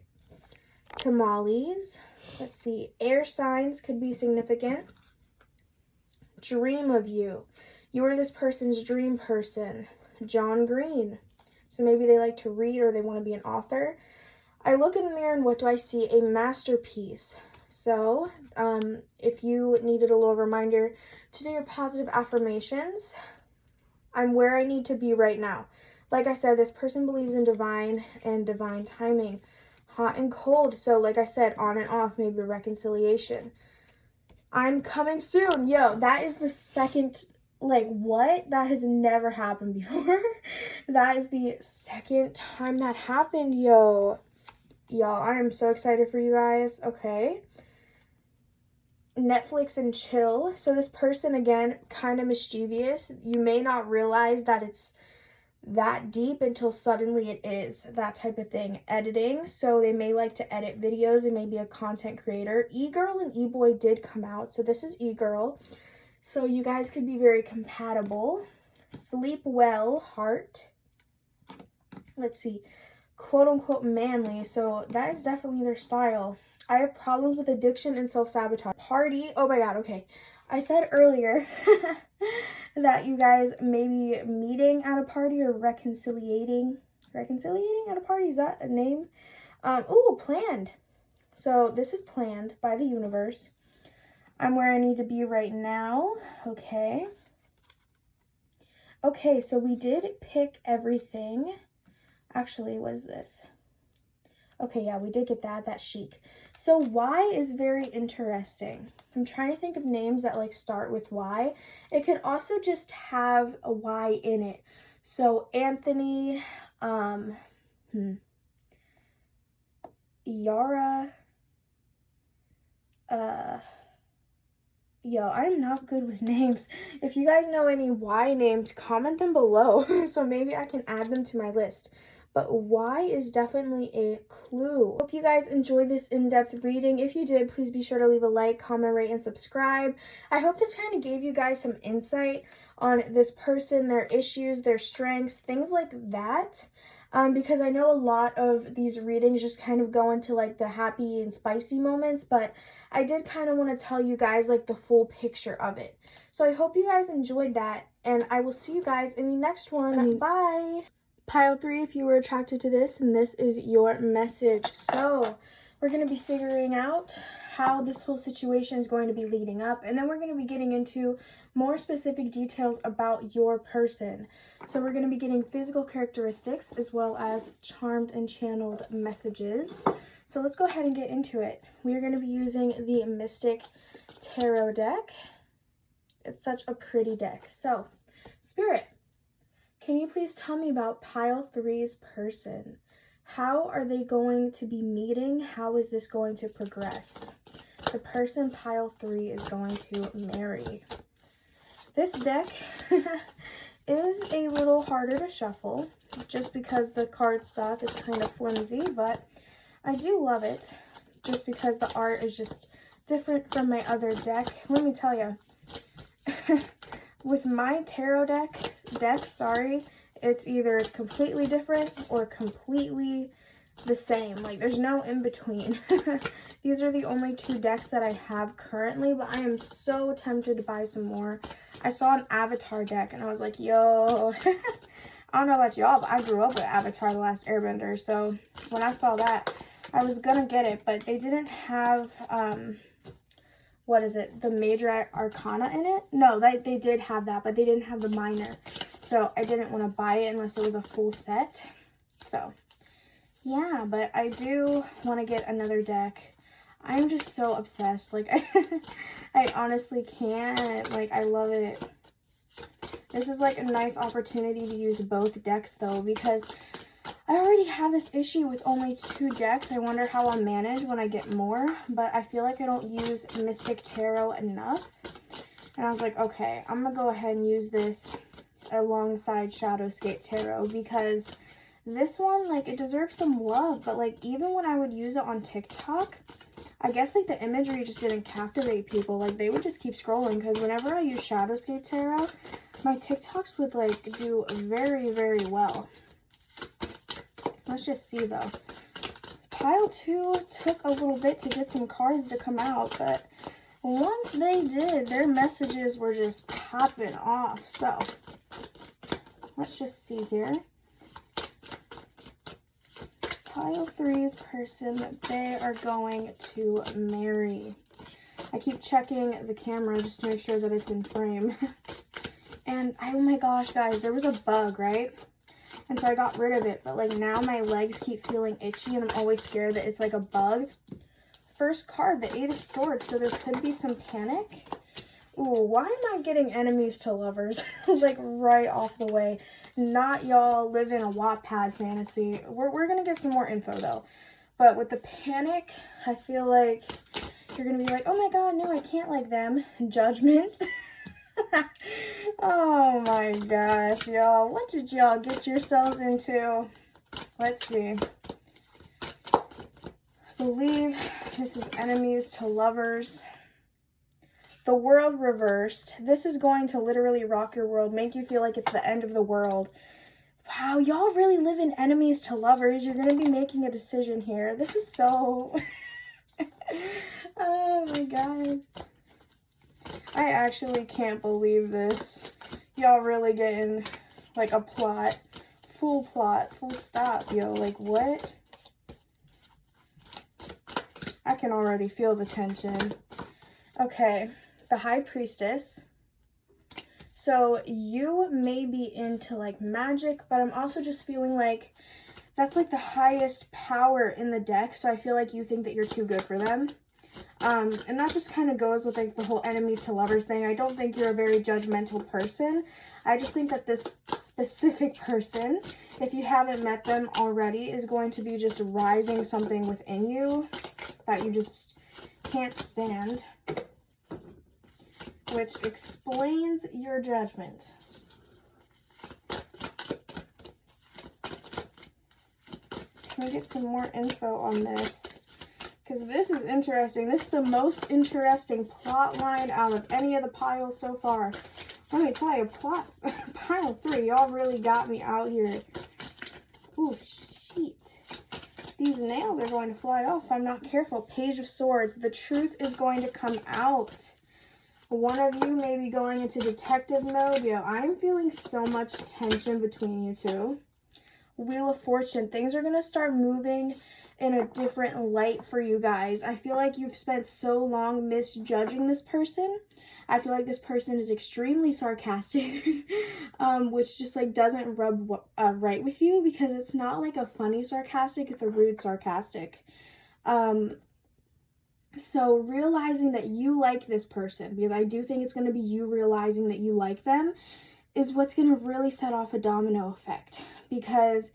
Tamales. Let's see. Air signs could be significant. dream of you. You are this person's dream person. John Green. So maybe they like to read or they want to be an author. I look in the mirror and what do I see? A masterpiece. So if you needed a little reminder to do your positive affirmations, I'm where I need to be right now. Like I said, this person believes in divine and divine timing. Hot and cold. So like I said, on and off, maybe reconciliation. I'm coming soon. Yo, that is the second, like, what? That has never happened before. That is the second time that happened, yo. Y'all, I am so excited for you guys. Okay. Netflix and chill. So this person, again, kind of mischievous. You may not realize that it's that deep until suddenly it is. That type of thing. Editing. So they may like to edit videos. They may be a content creator. E-girl and e-boy did come out. So this is e-girl. So you guys could be very compatible. Sleep well. Heart. Let's see. Quote unquote manly. So that is definitely their style. I have problems with addiction and self-sabotage. Party. Oh my god, okay. I said earlier that you guys may be meeting at a party or reconciliating at a party. Is that a name? Ooh, planned. So this is planned by the universe. I'm where I need to be right now. Okay. Okay, so we did pick everything. Actually, what is this? Okay, yeah, we did get that. That's chic. So Y is very interesting. I'm trying to think of names that like start with Y. It could also just have a Y in it. So Anthony, Yara, yo, I'm not good with names. If you guys know any Y names, comment them below so maybe I can add them to my list. But Y is definitely a clue. Hope you guys enjoyed this in-depth reading. If you did, please be sure to leave a like, comment, rate, and subscribe. I hope this kind of gave you guys some insight on this person, their issues, their strengths, things like that. Because I know a lot of these readings just kind of go into like the happy and spicy moments, but I did kind of want to tell you guys like the full picture of it. So I hope you guys enjoyed that, and I will see you guys in the next one. Bye! Pile 3, if you were attracted to this, and this is your message. So we're going to be figuring out how this whole situation is going to be leading up, and then we're going to be getting into more specific details about your person. So we're going to be getting physical characteristics as well as charmed and channeled messages. So let's go ahead and get into it. We are going to be using the Mystic Tarot deck. It's such a pretty deck. So, Spirit, can you please tell me about Pile 3's person? How are they going to be meeting? How is this going to progress? The person Pile 3 is going to marry. This deck is a little harder to shuffle just because the cardstock is kind of flimsy, but I do love it just because the art is just different from my other deck. Let me tell you, with my tarot deck, it's either completely different or completely the same. Like, there's no in between. These are the only 2 decks that I have currently, but I am so tempted to buy some more. I saw an Avatar deck and I was like, yo, I don't know about y'all, but I grew up with Avatar: The Last Airbender, so when I saw that, I was gonna get it, but they didn't have, what is it, the major arcana in it? No, they did have that, but they didn't have the minor. So I didn't want to buy it unless it was a full set. So, yeah, but I do want to get another deck. I'm just so obsessed. Like, I honestly can't. Like, I love it. This is like a nice opportunity to use both decks, though, because I already have this issue with only 2 decks. I wonder how I'll manage when I get more, but I feel like I don't use Mystic Tarot enough. And I was like, okay, I'm going to go ahead and use this alongside Shadowscape Tarot because this one, like, it deserves some love. But, like, even when I would use it on TikTok, I guess, like, the imagery just didn't captivate people. Like, they would just keep scrolling because whenever I use Shadowscape Tarot, my TikToks would, like, do very, very well. Let's just see, though. Pile 2 took a little bit to get some cards to come out, but once they did, their messages were just popping off. So let's just see here. Pile 3's person that they are going to marry. I keep checking the camera just to make sure that it's in frame. And oh my gosh, guys, there was a bug, right? And so I got rid of it, but like now my legs keep feeling itchy and I'm always scared that it's like a bug. First card, the 8 of Swords, so there could be some panic. Ooh, why am I getting enemies to lovers? Like right off the way. Not y'all live in a Wattpad fantasy. We're gonna get some more info though. But with the panic, I feel like you're gonna be like, oh my god, no, I can't like them. Judgment. Oh my gosh, y'all. What did y'all get yourselves into? Let's see. I believe this is enemies to lovers. The world reversed. This is going to literally rock your world, make you feel like it's the end of the world. Wow, y'all really live in enemies to lovers. You're going to be making a decision here. This is so... Oh my god. I actually can't believe this. Y'all really getting like a plot. Full stop, yo. Like what? I can already feel the tension. Okay. The High Priestess. So you may be into like magic, but I'm also just feeling like that's like the highest power in the deck. So I feel like you think that you're too good for them. And that just kind of goes with like the whole enemies to lovers thing. I don't think you're a very judgmental person. I just think that this specific person, if you haven't met them already, is going to be just rising something within you that you just can't stand. Which explains your judgment. Can we get some more info on this? Because this is interesting. This is the most interesting plot line out of any of the piles so far. Let me tell you, pile 3, y'all really got me out here. Ooh, shit. These nails are going to fly off if I'm not careful. Page of Swords. The truth is going to come out. One of you may be going into detective mode. Yo, I'm feeling so much tension between you two. Wheel of Fortune. Things are going to start moving in a different light for you guys. I feel like you've spent so long misjudging this person. I feel like this person is extremely sarcastic, which just like doesn't rub right with you, because it's not like a funny sarcastic, it's a rude sarcastic. So realizing that you like this person, because I do think it's going to be you realizing that you like them, is what's going to really set off a domino effect, because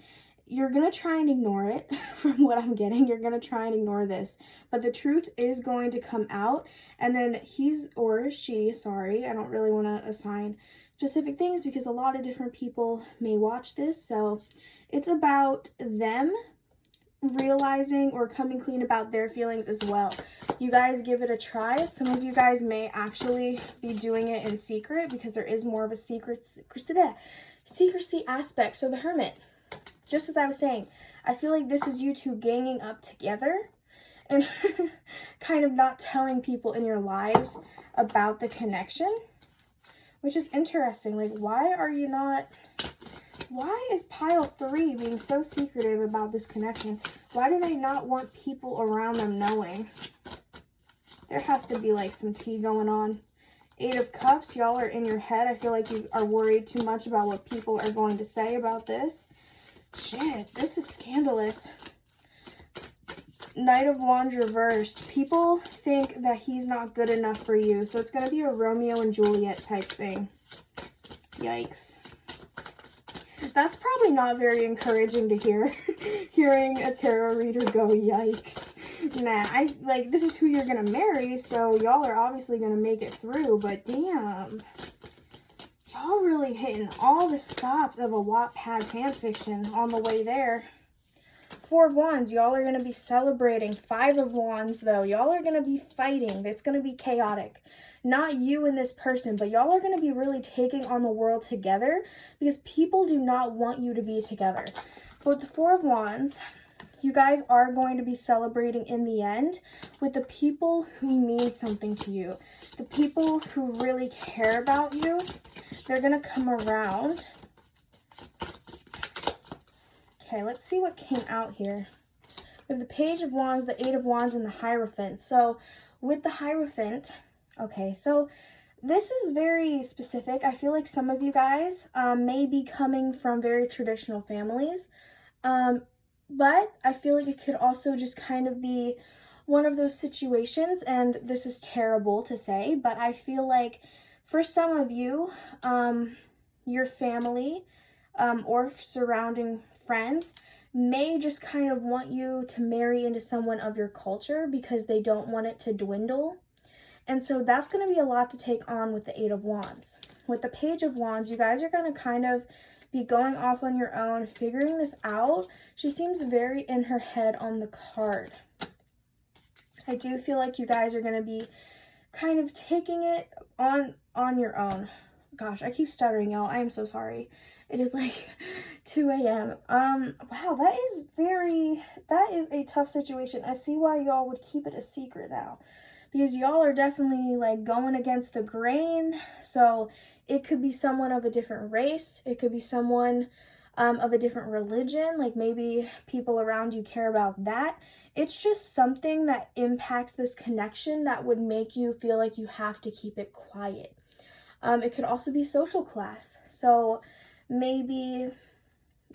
you're going to try and ignore it. From what I'm getting, you're going to try and ignore this, but the truth is going to come out, and then he's or she, sorry, I don't really want to assign specific things because a lot of different people may watch this, so it's about them realizing or coming clean about their feelings as well. You guys give it a try. Some of you guys may actually be doing it in secret, because there is more of a secrecy aspect. So the Hermit, just as I was saying, I feel like this is you two ganging up together and kind of not telling people in your lives about the connection, which is interesting. Like, why are you not... Why is pile 3 being so secretive about this connection? Why do they not want people around them knowing? There has to be like some tea going on. 8 of Cups, y'all are in your head. I feel like you are worried too much about what people are going to say about this. Shit, this is scandalous. Knight of Wands reversed. People think that he's not good enough for you, so it's going to be a Romeo and Juliet type thing. Yikes. That's probably not very encouraging to hear. Hearing a tarot reader go, yikes. Nah, this is who you're gonna marry, so y'all are obviously gonna make it through, but damn. Y'all really hitting all the stops of a Wattpad fanfiction on the way there. 4 of Wands, y'all are gonna be celebrating. 5 of Wands, though, y'all are gonna be fighting. It's gonna be chaotic. Not you and this person, but y'all are going to be really taking on the world together, because people do not want you to be together. But with the 4 of Wands, you guys are going to be celebrating in the end with the people who mean something to you. The people who really care about you, they're going to come around. Okay, let's see what came out here. We have the Page of Wands, the Eight of Wands, and the Hierophant. So with the Hierophant, okay, so this is very specific. I feel like some of you guys may be coming from very traditional families, but I feel like it could also just kind of be one of those situations, and this is terrible to say, but I feel like for some of you, your family or surrounding friends may just kind of want you to marry into someone of your culture because they don't want it to dwindle. And so that's going to be a lot to take on with the Eight of Wands. With the Page of Wands, you guys are going to kind of be going off on your own, figuring this out. She seems very in her head on the card. I do feel like you guys are going to be kind of taking it on your own. Gosh, I keep stuttering, y'all. I am so sorry. It is like 2 a.m. Wow, that is a tough situation. I see why y'all would keep it a secret now, because y'all are definitely like going against the grain. So it could be someone of a different race. It could be someone of a different religion. Like maybe people around you care about that. It's just something that impacts this connection that would make you feel like you have to keep it quiet. It could also be social class. So maybe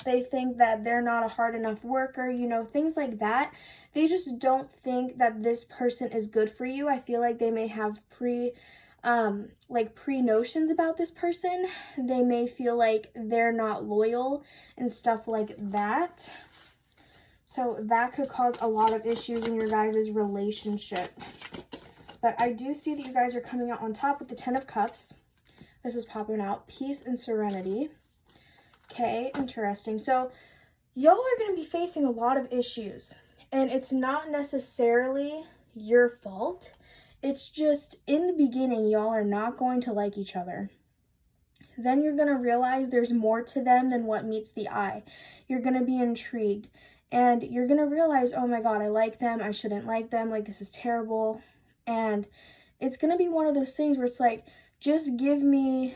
they think that they're not a hard enough worker, you know, things like that. They just don't think that this person is good for you. I feel like they may have pre-notions about this person. They may feel like they're not loyal and stuff like that. So that could cause a lot of issues in your guys' relationship. But I do see that you guys are coming out on top with the Ten of Cups. This is popping out. Peace and serenity. Okay, interesting. So y'all are going to be facing a lot of issues, and it's not necessarily your fault. It's just in the beginning, y'all are not going to like each other. Then you're going to realize there's more to them than what meets the eye. You're going to be intrigued, and you're going to realize, oh my God, I like them. I shouldn't like them. Like, this is terrible. And it's going to be one of those things where it's like, just give me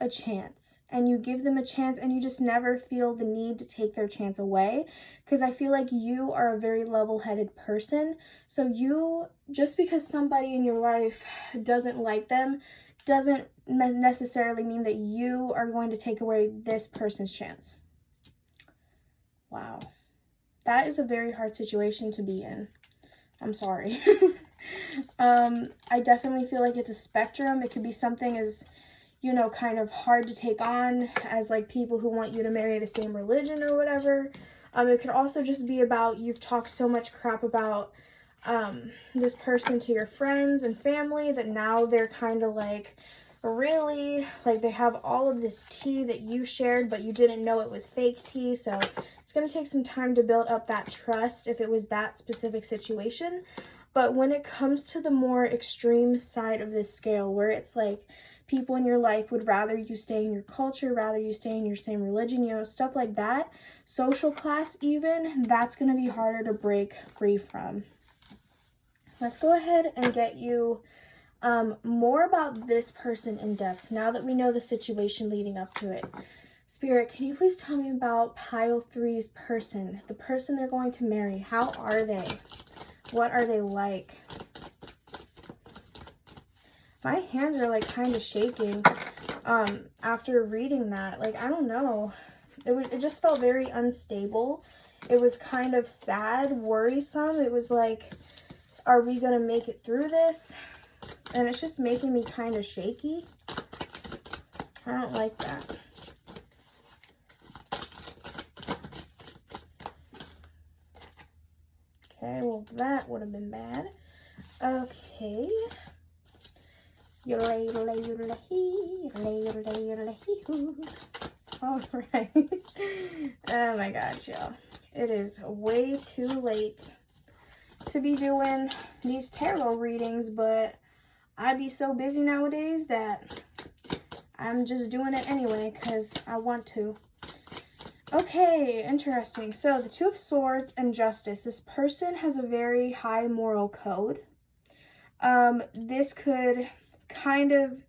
a chance, and you give them a chance, and you just never feel the need to take their chance away, because I feel like you are a very level-headed person. So you, just because somebody in your life doesn't like them doesn't necessarily mean that you are going to take away this person's chance. Wow, that is a very hard situation to be in. I'm sorry. I definitely feel like it's a spectrum. It could be something as, you know, kind of hard to take on as like people who want you to marry the same religion or whatever. It could also just be about you've talked so much crap about this person to your friends and family that now they're kind of like really, like they have all of this tea that you shared, but you didn't know it was fake tea. So it's going to take some time to build up that trust if it was that specific situation. But when it comes to the more extreme side of this scale, where it's like people in your life would rather you stay in your culture, rather you stay in your same religion, you know, stuff like that, social class even, that's going to be harder to break free from. Let's go ahead and get you more about this person in depth now that we know the situation leading up to it. Spirit, can you please tell me about pile 3's person, the person they're going to marry? How are they? What are they like? My hands are like kind of shaking after reading that. Like, I don't know. It just felt very unstable. It was kind of sad, worrisome. It was like, are we going to make it through this? And it's just making me kind of shaky. I don't like that. Okay, well, that would have been bad. Okay. All right. Oh my gosh, y'all. It is way too late to be doing these tarot readings, but I be so busy nowadays that I'm just doing it anyway because I want to. Okay, interesting. So the Two of Swords and Justice. This person has a very high moral code. This could kind of,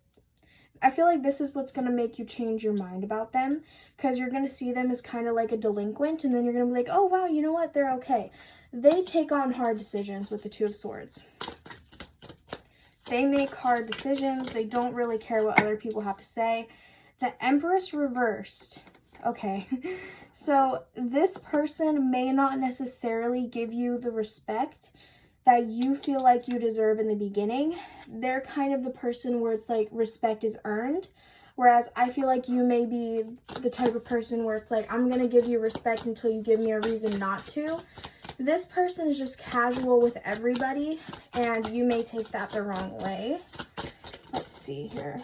I feel like this is what's going to make you change your mind about them, because you're going to see them as kind of like a delinquent, and then you're going to be like, oh, wow, you know what? They're okay. They take on hard decisions with the Two of Swords. They make hard decisions. They don't really care what other people have to say. The Empress reversed. Okay, so this person may not necessarily give you the respect that you feel like you deserve in the beginning. They're kind of the person where it's like respect is earned, whereas I feel like you may be the type of person where it's like, I'm going to give you respect until you give me a reason not to. This person is just casual with everybody, and you may take that the wrong way. Let's see here.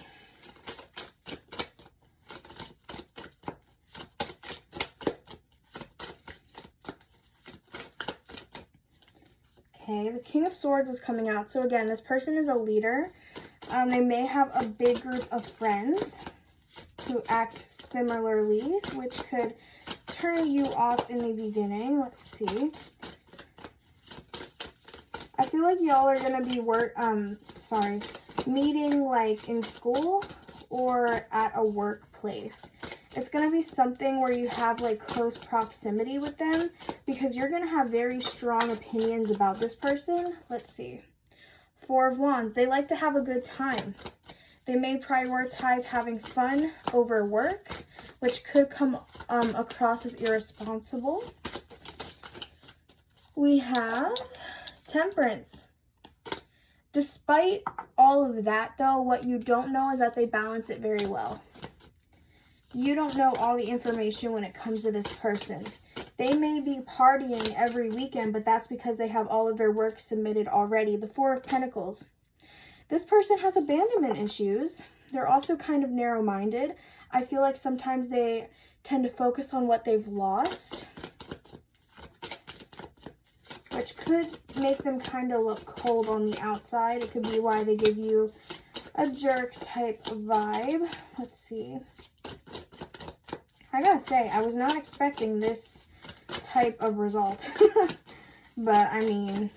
Okay, the King of Swords is coming out. So again, this person is a leader. They may have a big group of friends who act similarly, which could turn you off in the beginning. Let's see. I feel like y'all are going to be meeting like in school or at a workplace. It's going to be something where you have like close proximity with them, because you're going to have very strong opinions about this person. Let's see. Four of Wands. They like to have a good time. They may prioritize having fun over work, which could come across as irresponsible. We have Temperance. Despite all of that, though, what you don't know is that they balance it very well. You don't know all the information when it comes to this person. They may be partying every weekend, but that's because they have all of their work submitted already. The Four of Pentacles. This person has abandonment issues. They're also kind of narrow-minded. I feel like sometimes they tend to focus on what they've lost, which could make them kind of look cold on the outside. It could be why they give you a jerk type vibe. Let's see. I gotta say, I was not expecting this type of result. But, I mean,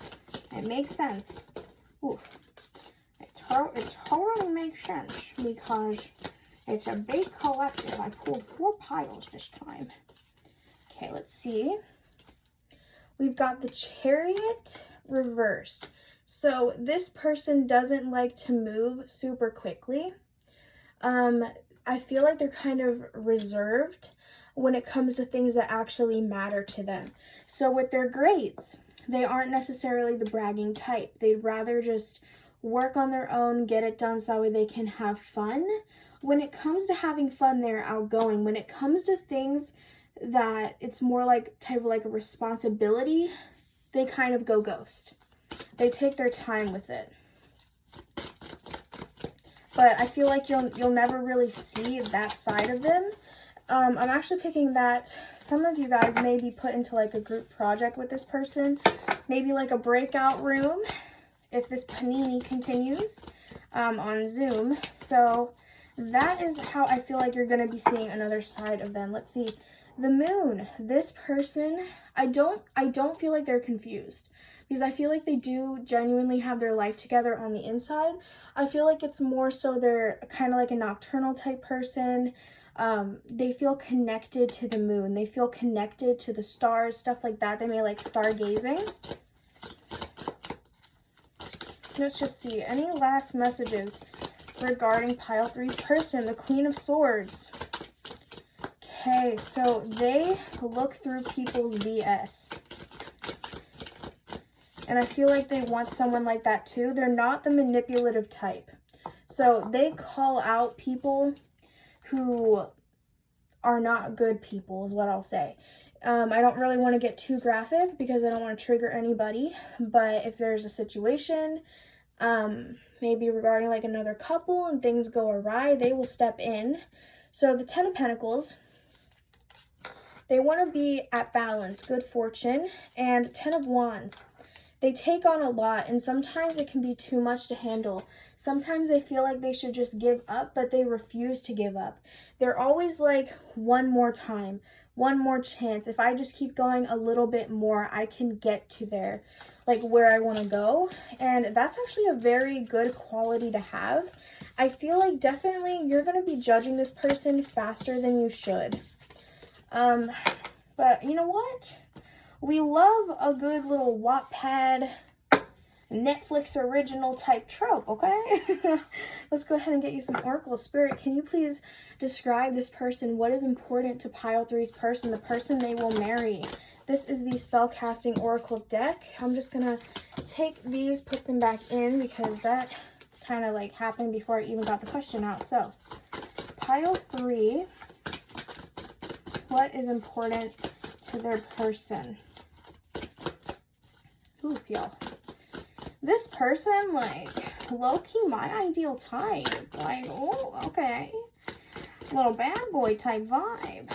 it makes sense. Oof. It totally makes sense, because it's a big collective. I pulled 4 piles this time. Okay, let's see. We've got the Chariot reversed. So this person doesn't like to move super quickly. I feel like they're kind of reserved when it comes to things that actually matter to them. So with their grades, they aren't necessarily the bragging type. They'd rather just work on their own, get it done so that way they can have fun. When it comes to having fun, they're outgoing. When it comes to things that it's more like type of like a responsibility, they kind of go ghost. They take their time with it. But I feel like you'll never really see that side of them. I'm actually picking that some of you guys may be put into like a group project with this person. Maybe like a breakout room if this panini continues on Zoom. So that is how I feel like you're going to be seeing another side of them. Let's see. The Moon. This person, I don't feel like they're confused, because I feel like they do genuinely have their life together on the inside. I feel like it's more so they're kind of like a nocturnal type person. They feel connected to the moon. They feel connected to the stars, stuff like that. They may like stargazing. Let's just see. Any last messages regarding pile 3 person? The Queen of Swords. Okay, so they look through people's BS. And I feel like they want someone like that too. They're not the manipulative type. So they call out people who are not good people, is what I'll say. I don't really want to get too graphic because I don't want to trigger anybody. But if there's a situation, maybe regarding like another couple and things go awry, they will step in. So the Ten of Pentacles, they want to be at balance, good fortune. And Ten of Wands, They take on a lot, and sometimes it can be too much to handle. Sometimes they feel like they should just give up, but they refuse to give up. They're always like, one more time, one more chance. If I just keep going a little bit more, I can get to there, like where I want to go. And that's actually a very good quality to have. I feel like definitely you're going to be judging this person faster than you should. But you know what? We love a good little Wattpad, Netflix original type trope, okay? Let's go ahead and get you some Oracle. Spirit, can you please describe this person? What is important to Pile 3's person, the person they will marry? This is the Spellcasting Oracle deck. I'm just going to take these, put them back in, because that kind of like happened before I even got the question out. So, Pile 3, what is important to their person? Oof, y'all. This person, like, low-key my ideal type. Like, oh, okay. Little bad boy type vibe.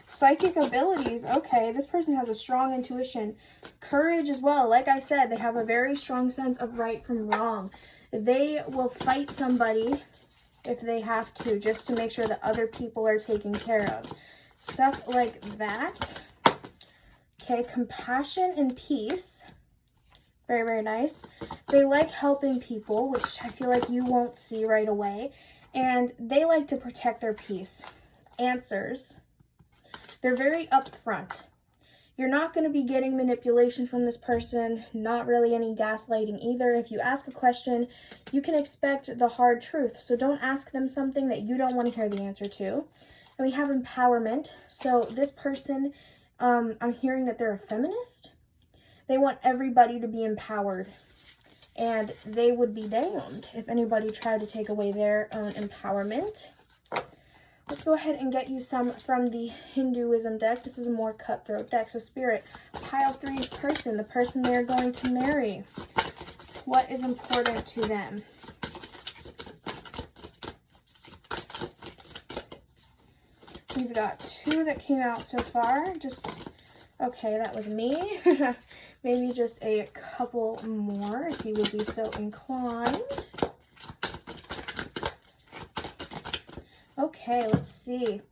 Psychic abilities. Okay, this person has a strong intuition. Courage as well. Like I said, they have a very strong sense of right from wrong. They will fight somebody if they have to, just to make sure that other people are taken care of. Stuff like that. Okay, compassion and peace. Very, very nice. They like helping people, which I feel like you won't see right away. And they like to protect their peace. Answers. They're very upfront. You're not going to be getting manipulation from this person, not really any gaslighting either. If you ask a question, you can expect the hard truth. So don't ask them something that you don't want to hear the answer to. And we have empowerment. So this person, I'm hearing that they're a feminist. They want everybody to be empowered. And they would be damned if anybody tried to take away their empowerment. Let's go ahead and get you some from the Hinduism deck. This is a more cutthroat deck. So Spirit, Pile 3's person, the person they're going to marry. What is important to them? We've got 2 that came out so far. Okay, that was me. Maybe just a couple more if you would be so inclined. Okay, let's see.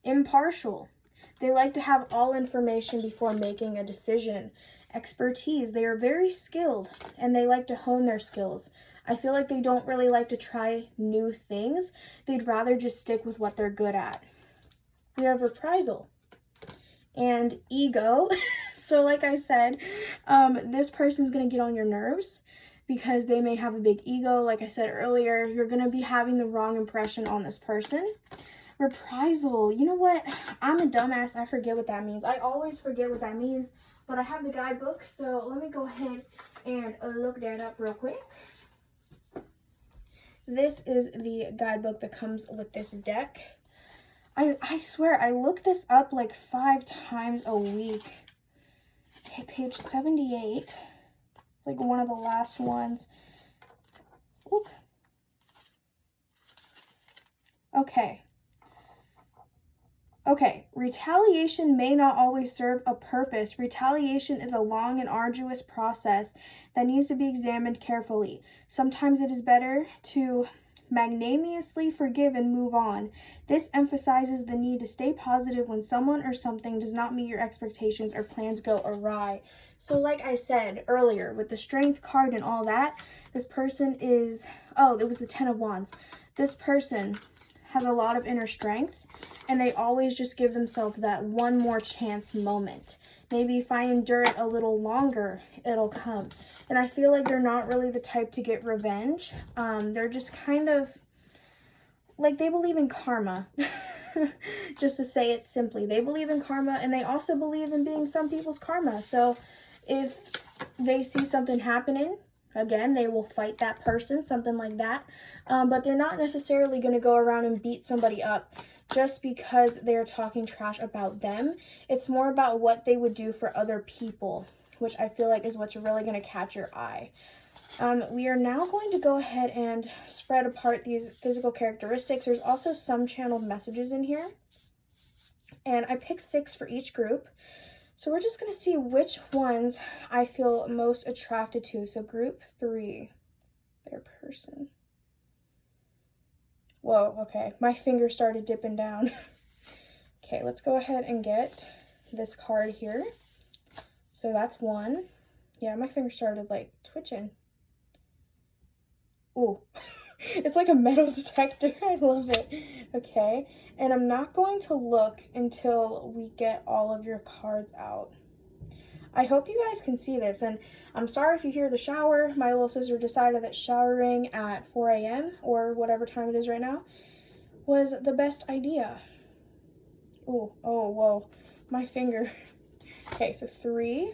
Impartial. They like to have all information before making a decision. Expertise. They are very skilled and they like to hone their skills. I feel like they don't really like to try new things. They'd rather just stick with what they're good at. We have reprisal and ego. So like I said, this person's going to get on your nerves because they may have a big ego. Like I said earlier, you're going to be having the wrong impression on this person. Reprisal. You know what? I'm a dumbass. I forget what that means. I always forget what that means, but I have the guidebook, so let me go ahead and look that up real quick. This is the guidebook that comes with this deck. I swear, I look this up like 5 times a week. Okay, page 78. It's like one of the last ones. Oop. Okay, retaliation may not always serve a purpose. Retaliation is a long and arduous process that needs to be examined carefully. Sometimes it is better to magnanimously forgive and move on. This emphasizes the need to stay positive when someone or something does not meet your expectations or plans go awry. So like I said earlier, with the Strength card and all that, this person is, it was the 10 of Wands. This person has a lot of inner strength, and they always just give themselves that one more chance moment. Maybe if I endure it a little longer, it'll come. And I feel like they're not really the type to get revenge. They're just kind of, like, they believe in karma. Just to say it simply. They believe in karma, and they also believe in being some people's karma. So if they see something happening, again, they will fight that person, something like that. But they're not necessarily going to go around and beat somebody up just because they're talking trash about them. It's more about what they would do for other people, which I feel like is what's really going to catch your eye. We are now going to go ahead and spread apart these physical characteristics. There's also some channeled messages in here. And I picked 6 for each group. So we're just going to see which ones I feel most attracted to. So group 3, their person. Whoa, okay. My finger started dipping down. Okay, let's go ahead and get this card here. So that's 1. Yeah, my finger started like twitching. Ooh, it's like a metal detector. I love it. Okay, and I'm not going to look until we get all of your cards out. I hope you guys can see this, and I'm sorry if you hear the shower. My little sister decided that showering at 4 a.m. or whatever time it is right now was the best idea. Ooh, oh, whoa, my finger. Okay, so 3.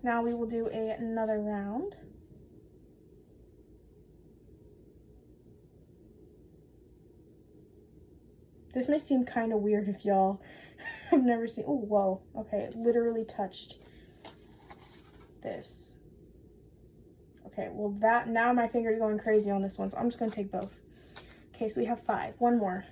Now we will do another round. This may seem kind of weird if y'all have never seen. Oh, whoa. Okay, it literally touched this. Okay, well that, now my finger's going crazy on this one, so I'm just going to take both. Okay, so we have 5. One more.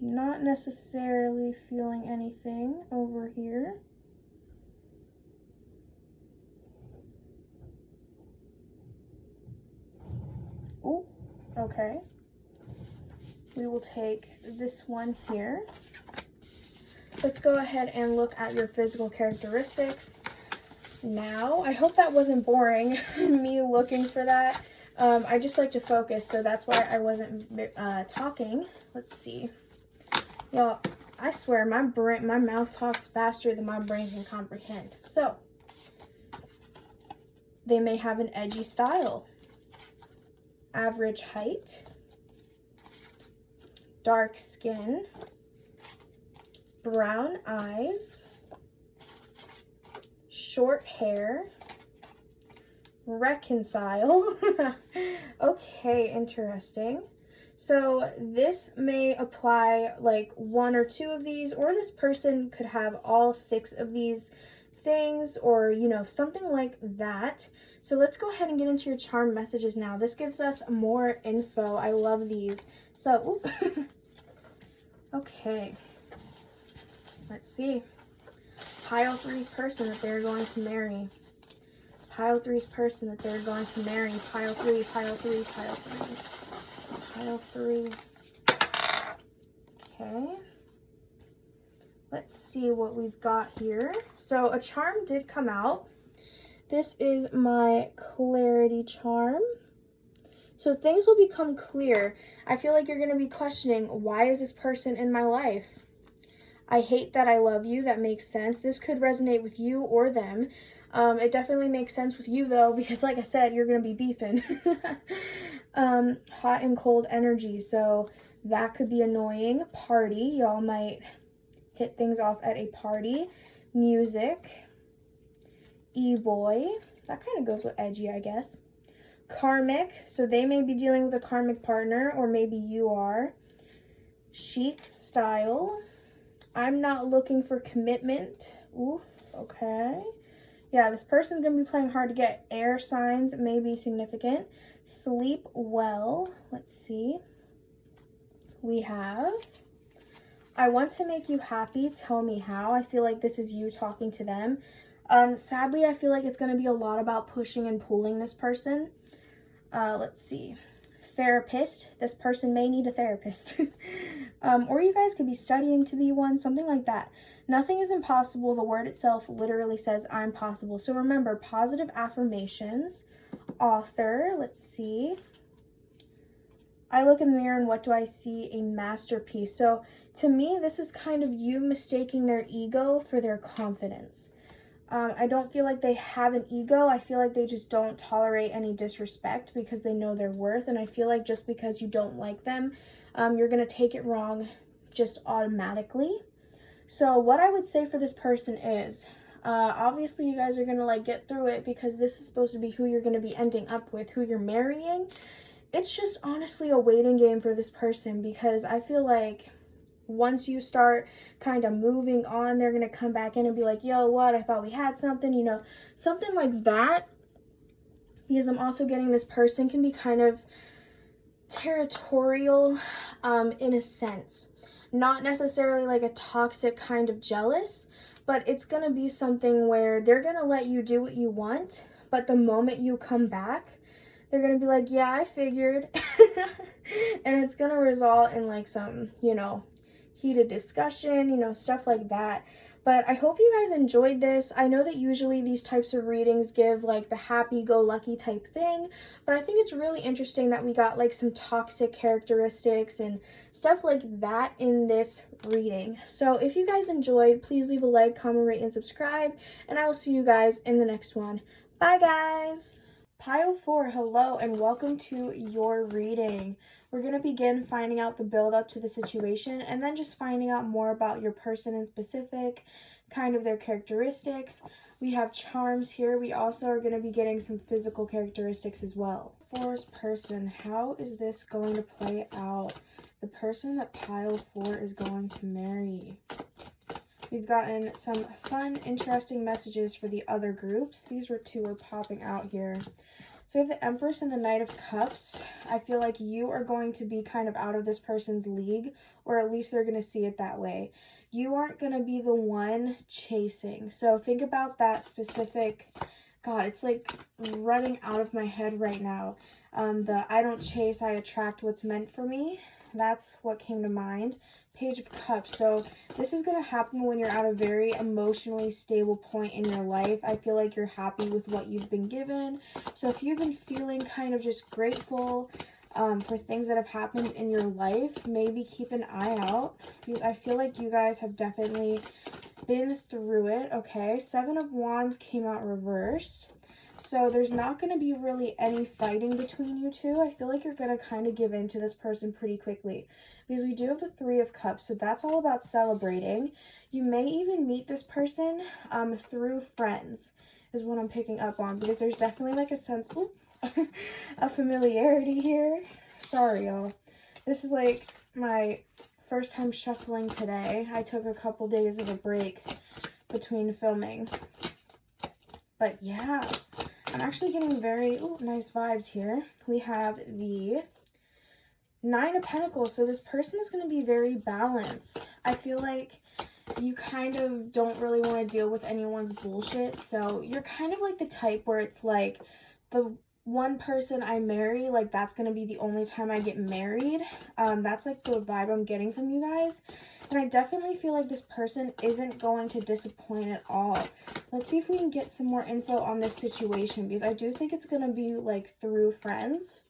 Not necessarily feeling anything over here. Oh, okay. We will take this one here. Let's go ahead and look at your physical characteristics now. I hope that wasn't boring, me looking for that. I just like to focus, so that's why I wasn't talking. Let's see. Y'all, I swear, my mouth talks faster than my brain can comprehend. So, they may have an edgy style, average height, dark skin, brown eyes, short hair, reconcile. Okay, interesting. So this may apply like 1 or 2 of these, or this person could have all 6 of these things, or you know, something like that. So let's go ahead and get into your charm messages now. This gives us more info. I love these. So okay, let's see. Pile 3's person that they're going to marry. Pile 3's person that they're going to marry. Pile 3, pile 3, pile 3. Pile 3. Okay. Let's see what we've got here. So a charm did come out. This is my clarity charm. So things will become clear. I feel like you're going to be questioning, why is this person in my life? I hate that I love you. That makes sense. This could resonate with you or them. It definitely makes sense with you though, because like I said, you're going to be beefing. Hot and cold energy. So that could be annoying. Party. Y'all might hit things off at a party. Music. E-boy. That kind of goes with edgy, I guess. Karmic. So they may be dealing with a karmic partner, or maybe you are. Chic style. I'm not looking for commitment. Oof. Okay. Yeah, this person's going to be playing hard to get. Air signs may be significant. Sleep well. Let's see. We have, I want to make you happy. Tell me how. I feel like this is you talking to them. Sadly, I feel like it's going to be a lot about pushing and pulling this person. Let's see. Therapist. This person may need a therapist. Or you guys could be studying to be one, something like that. Nothing is impossible. The word itself literally says I'm possible. So remember, positive affirmations. Author. Let's see. I look in the mirror and what do I see? A masterpiece. So to me, this is kind of you mistaking their ego for their confidence. I don't feel like they have an ego. I feel like they just don't tolerate any disrespect because they know their worth. And I feel like just because you don't like them, you're going to take it wrong just automatically. So what I would say for this person is, obviously you guys are going to like get through it because this is supposed to be who you're going to be ending up with, who you're marrying. It's just honestly a waiting game for this person because I feel like once you start kind of moving on, they're going to come back in and be like, yo, what? I thought we had something, you know, something like that. Because I'm also getting this person can be kind of territorial in a sense. Not necessarily like a toxic kind of jealous, but it's going to be something where they're going to let you do what you want, but the moment you come back, they're going to be like, yeah, I figured. And it's going to result in like some, you know, heated discussion, you know, stuff like that. But I hope you guys enjoyed this. I know that usually these types of readings give like the happy-go-lucky type thing, but I think it's really interesting that we got like some toxic characteristics and stuff like that in this reading. So if you guys enjoyed, please leave a like, comment, rate, and subscribe, and I will see you guys in the next one. Bye, guys! Pile 4, hello, and welcome to your reading. We're going to begin finding out the build up to the situation and then just finding out more about your person in specific, kind of their characteristics. We have charms here. We also are going to be getting some physical characteristics as well. Four's person, how is this going to play out? The person that pile 4 is going to marry. We've gotten some fun, interesting messages for the other groups. These two are popping out here. So we have the Empress and the Knight of Cups. I feel like you are going to be kind of out of this person's league, or at least they're going to see it that way. You aren't going to be the one chasing. So think about that specific, God, it's like running out of my head right now. The I don't chase, I attract what's meant for me. That's what came to mind. Page of Cups. So this is going to happen when you're at a very emotionally stable point in your life. I feel like you're happy with what you've been given. So if you've been feeling kind of just grateful for things that have happened in your life, maybe keep an eye out, because I feel like you guys have definitely been through it. Okay, 7 of Wands came out reversed. So there's not going to be really any fighting between you two. I feel like you're going to kind of give in to this person pretty quickly, because we do have the 3 of Cups. So that's all about celebrating. You may even meet this person through friends is what I'm picking up on, because there's definitely like a sense of familiarity here. Sorry, y'all. This is like my first time shuffling today. I took a couple days of a break between filming. But yeah, I'm actually getting very nice vibes here. We have the 9 of Pentacles. So this person is going to be very balanced. I feel like you kind of don't really want to deal with anyone's bullshit. So you're kind of like the type where it's like the one person I marry, like that's going to be the only time I get married. That's like the vibe I'm getting from you guys. And I definitely feel like this person isn't going to disappoint at all. Let's see if we can get some more info on this situation, because I do think it's going to be like through friends.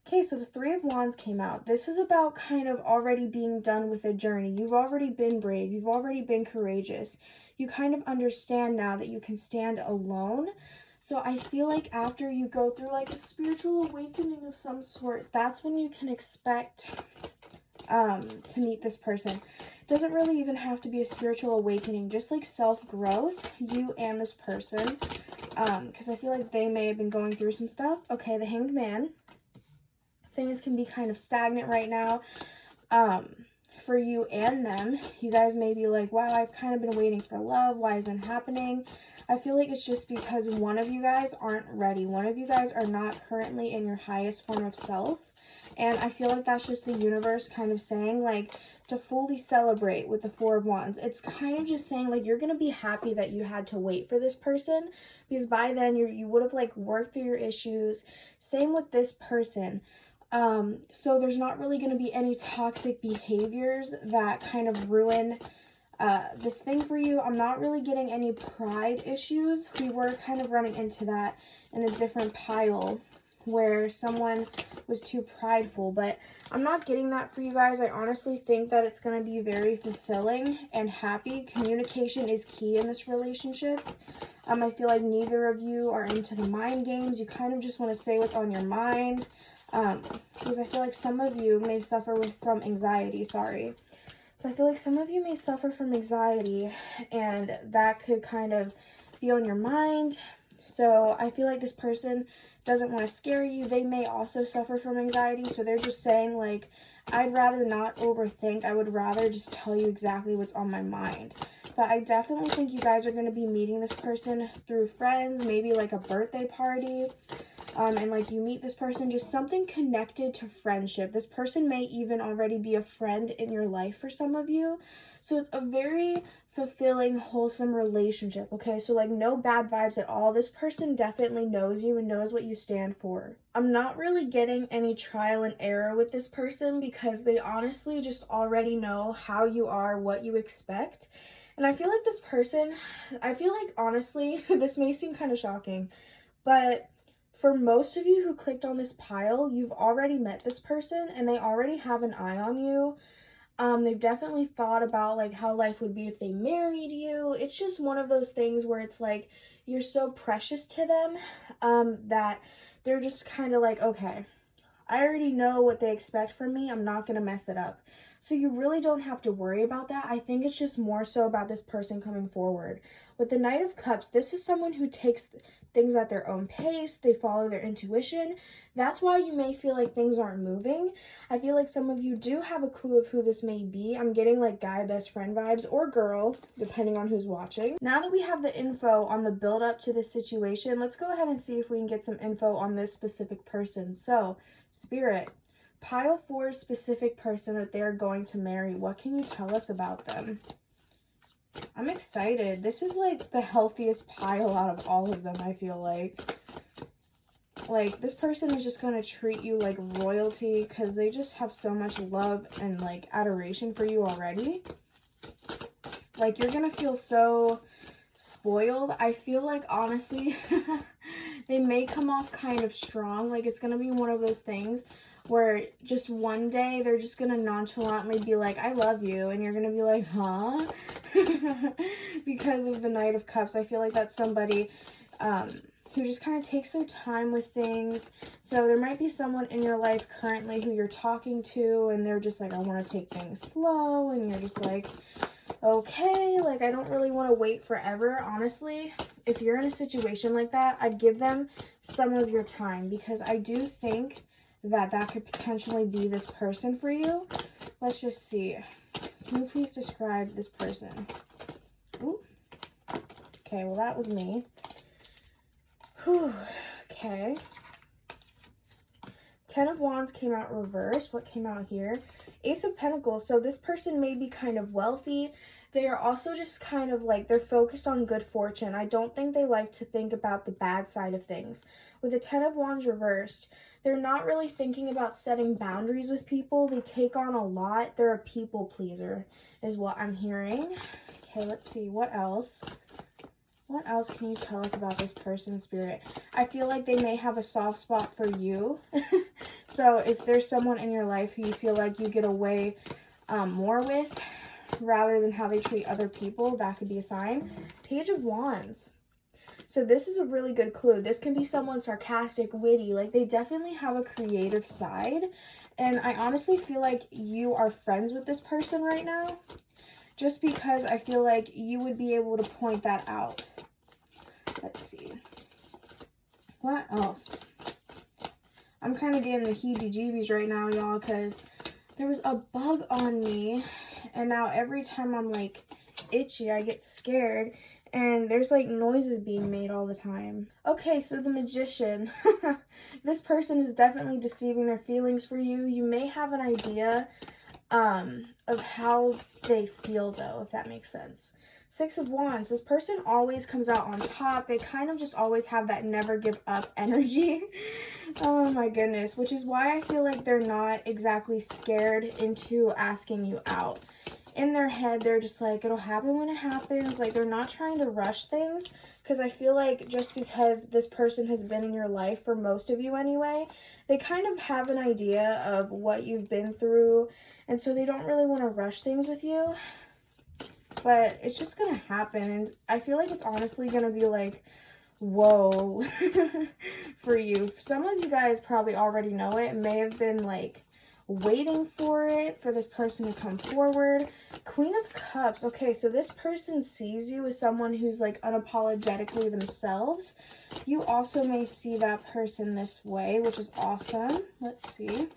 Okay, so the 3 of Wands came out. This is about kind of already being done with a journey. You've already been brave. You've already been courageous. You kind of understand now that you can stand alone. So I feel like after you go through like a spiritual awakening of some sort, that's when you can expect to meet this person. It doesn't really even have to be a spiritual awakening, just like self-growth, you and this person, because I feel like they may have been going through some stuff. Okay, the Hanged Man. Things can be kind of stagnant right now for you and them. You guys may be like, wow, I've kind of been waiting for love. Why isn't it happening? I feel like it's just because one of you guys aren't ready. One of you guys are not currently in your highest form of self. And I feel like that's just the universe kind of saying, like, to fully celebrate with the 4 of Wands. It's kind of just saying, like, you're going to be happy that you had to wait for this person, because by then you would have, like, worked through your issues. Same with this person. So there's not really going to be any toxic behaviors that kind of ruin this thing for you. I'm not really getting any pride issues. We were kind of running into that in a different pile where someone was too prideful, but I'm not getting that for you guys. I honestly think that it's going to be very fulfilling and happy. Communication is key in this relationship. I feel like neither of you are into the mind games. You kind of just want to say what's on your mind. Because I feel like some of you may suffer from anxiety, So I feel like some of you may suffer from anxiety, and that could kind of be on your mind. So I feel like this person doesn't want to scare you. They may also suffer from anxiety, so they're just saying, like, I'd rather not overthink. I would rather just tell you exactly what's on my mind. But I definitely think you guys are going to be meeting this person through friends, maybe like a birthday party. and like you meet this person, just something connected to friendship. This person may even already be a friend in your life for some of you. So it's a very fulfilling, wholesome relationship, okay? So like no bad vibes at all. This person definitely knows you and knows what you stand for. I'm not really getting any trial and error with this person because they honestly just already know how you are, what you expect. And I feel like this person, honestly, this may seem kind of shocking, but for most of you who clicked on this pile, you've already met this person and they already have an eye on you. They've definitely thought about like how life would be if they married you. It's just one of those things where it's like you're so precious to them that they're just kind of like, okay, I already know what they expect from me. I'm not going to mess it up. So you really don't have to worry about that. I think it's just more so about this person coming forward. With the Knight of Cups, this is someone who takes things at their own pace. They follow their intuition. That's why you may feel like things aren't moving. I feel like some of you do have a clue of who this may be. I'm getting like guy best friend vibes or girl, depending on who's watching. Now that we have the info on the build up to this situation, let's go ahead and see if we can get some info on this specific person. So, Spirit, pile 4 specific person that they're going to marry. What can you tell us about them? I'm excited. This is like the healthiest pile out of all of them, I feel like. Like, this person is just going to treat you like royalty because they just have so much love and like adoration for you already. Like, you're going to feel so spoiled. I feel like, honestly, they may come off kind of strong. Like, it's going to be one of those things where just one day they're just going to nonchalantly be like, I love you. And you're going to be like, huh? Because of the Knight of Cups. I feel like that's somebody who just kind of takes their time with things. So there might be someone in your life currently who you're talking to and they're just like, I want to take things slow. And you're just like, okay, like I don't really want to wait forever. Honestly, if you're in a situation like that, I'd give them some of your time because I do think that that could potentially be this person for you. Let's just see. Can you please describe this person? Ooh. Okay, well that was me. Whew. Okay. 10 of Wands came out reversed. What came out here? Ace of Pentacles. So this person may be kind of wealthy. They are also just kind of like, they're focused on good fortune. I don't think they like to think about the bad side of things. With the 10 of Wands reversed, they're not really thinking about setting boundaries with people. They take on a lot. They're a people pleaser is what I'm hearing. Okay, let's see. What else? What else can you tell us about this person, Spirit? I feel like they may have a soft spot for you. So if there's someone in your life who you feel like you get away more with rather than how they treat other people, that could be a sign. Page of Wands. So this is a really good clue. This can be someone sarcastic, witty. Like they definitely have a creative side. And I honestly feel like you are friends with this person right now. Just because I feel like you would be able to point that out. Let's see. What else? I'm kind of getting the heebie-jeebies right now, y'all, because there was a bug on me. And now every time I'm, like, itchy, I get scared. And there's, like, noises being made all the time. Okay, so the Magician. This person is definitely deceiving their feelings for you. You may have an idea of how they feel, though, if that makes sense. 6 of Wands. This person always comes out on top. They kind of just always have that never give up energy. Oh my goodness. Which is why I feel like they're not exactly scared into asking you out. In their head, they're just like, it'll happen when it happens. Like, they're not trying to rush things. Because I feel like just because this person has been in your life, for most of you anyway, they kind of have an idea of what you've been through. And so they don't really want to rush things with you. But it's just going to happen. And I feel like it's honestly going to be like, whoa, for you. Some of you guys probably already know it. May have been like waiting for it, for this person to come forward. Queen of Cups. Okay, so this person sees you as someone who's like unapologetically themselves. You also may see that person this way, which is awesome. Let's see.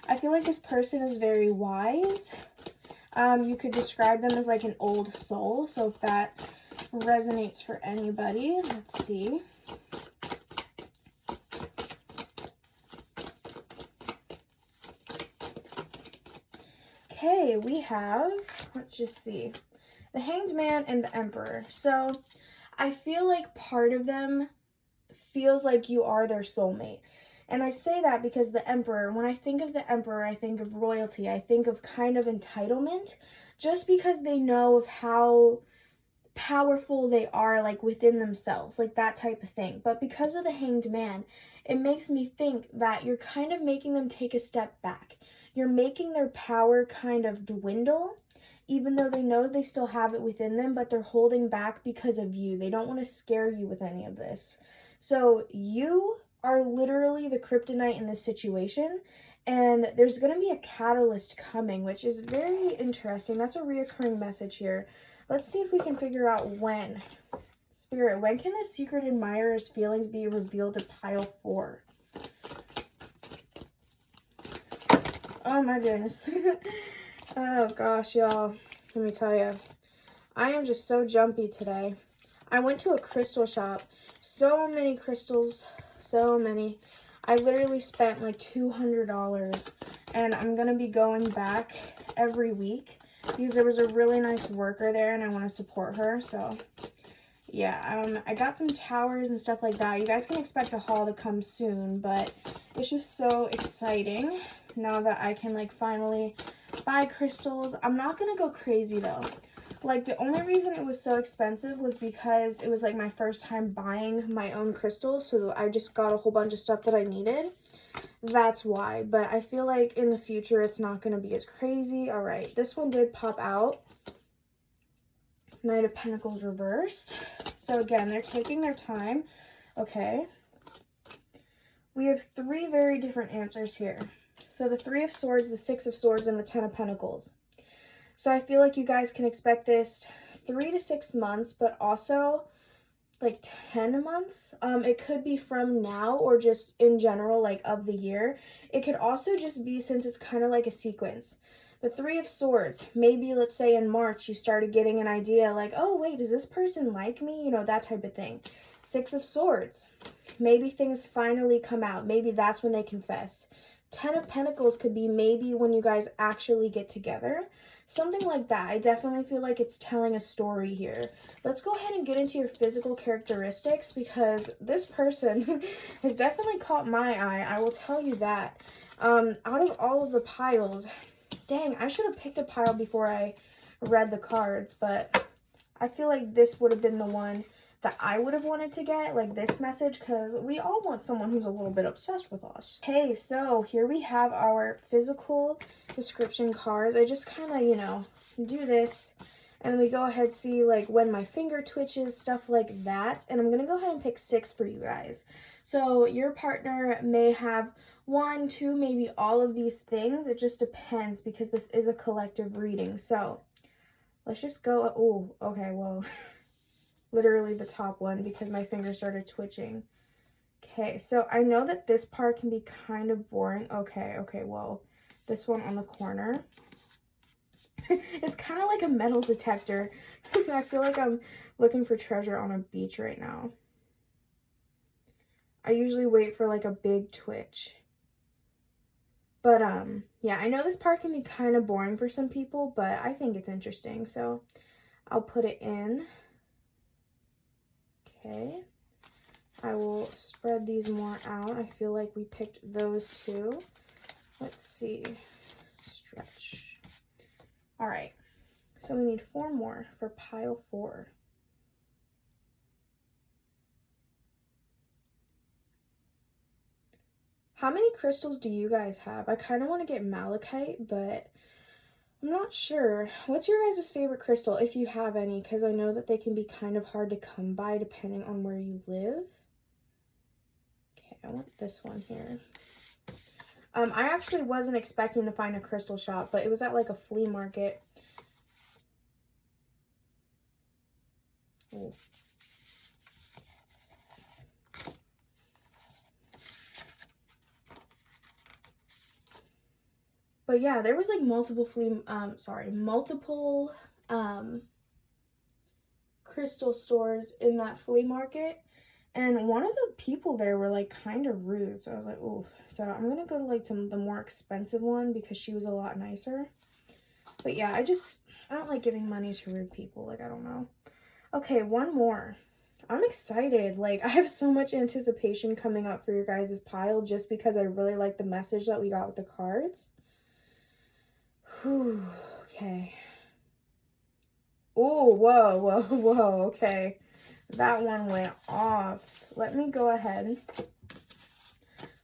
I feel like this person is very wise. You could describe them as like an old soul. So if that resonates for anybody, let's see. Okay, we have, let's just see, the Hanged Man and the Emperor. So I feel like part of them feels like you are their soulmate. And I say that because the Emperor, when I think of the Emperor, I think of royalty. I think of kind of entitlement, just because they know of how powerful they are, like within themselves, like that type of thing. But because of the Hanged Man, it makes me think that you're kind of making them take a step back. You're making their power kind of dwindle, even though they know they still have it within them, but they're holding back because of you. They don't want to scare you with any of this. So you are literally the kryptonite in this situation, and there's going to be a catalyst coming, which is very interesting. That's a reoccurring message here. Let's see if we can figure out when. Spirit, when can the secret admirer's feelings be revealed to pile 4? Oh my goodness. Oh gosh, y'all. Let me tell you. I am just so jumpy today. I went to a crystal shop. So many crystals. So many. I literally spent like $200. And I'm going to be going back every week, because there was a really nice worker there and I want to support her. So yeah, I got some towers and stuff like that. You guys can expect a haul to come soon, but it's just so exciting now that I can like finally buy crystals. I'm not gonna go crazy though. Like, the only reason it was so expensive was because it was like my first time buying my own crystals, so I just got a whole bunch of stuff that I needed. That's why. But I feel like in the future it's not going to be as crazy. All right, this one did pop out. Knight of Pentacles reversed. So again, they're taking their time. Okay. We have 3 very different answers here. So the 3 of Swords, the 6 of Swords, and the 10 of Pentacles. So I feel like you guys can expect this 3 to 6 months, but also like 10 months. It could be from now or just in general, like of the year. It could also just be, since it's kind of like a sequence. The 3 of Swords, maybe let's say in March you started getting an idea like, oh wait, does this person like me? You know, that type of thing. 6 of Swords, maybe things finally come out. Maybe that's when they confess. 10 of Pentacles could be maybe when you guys actually get together. Something like that. I definitely feel like it's telling a story here. Let's go ahead and get into your physical characteristics, because this person has definitely caught my eye. I will tell you that. Out of all of the piles, dang, I should have picked a pile before I read the cards, but I feel like this would have been the one that I would have wanted to get, like this message, because we all want someone who's a little bit obsessed with us. Okay, so here we have our physical description cards. I just kind of, you know, do this, and we go ahead, see like when my finger twitches, stuff like that. And I'm going to go ahead and pick 6 for you guys. So your partner may have 1, 2, maybe all of these things. It just depends, because this is a collective reading. So let's just go. Oh, okay, whoa. Literally the top one, because my finger started twitching. Okay, so I know that this part can be kind of boring. Okay, whoa. This one on the corner. It's kind of like a metal detector. I feel like I'm looking for treasure on a beach right now. I usually wait for like a big twitch. But yeah, I know this part can be kind of boring for some people, but I think it's interesting. So I'll put it in. Okay, I will spread these more out. I feel like we picked those 2. Let's see. Stretch. All right, so we need 4 more for pile 4. How many crystals do you guys have? I kind of want to get malachite, but I'm not sure. What's your guys' favorite crystal, if you have any? Because I know that they can be kind of hard to come by depending on where you live. Okay, I want this one here. I actually wasn't expecting to find a crystal shop, but it was at like a flea market. Ooh. But yeah, there was like multiple crystal stores in that flea market. And one of the people there were like kind of rude. So I was like, oof. So I'm going to go to like the more expensive one, because she was a lot nicer. But yeah, I don't like giving money to rude people. Like, I don't know. Okay, one more. I'm excited. Like, I have so much anticipation coming up for your guys' pile just because I really like the message that we got with the cards. Whew, okay. Oh, whoa, whoa, whoa, okay. That one went off. Let me go ahead,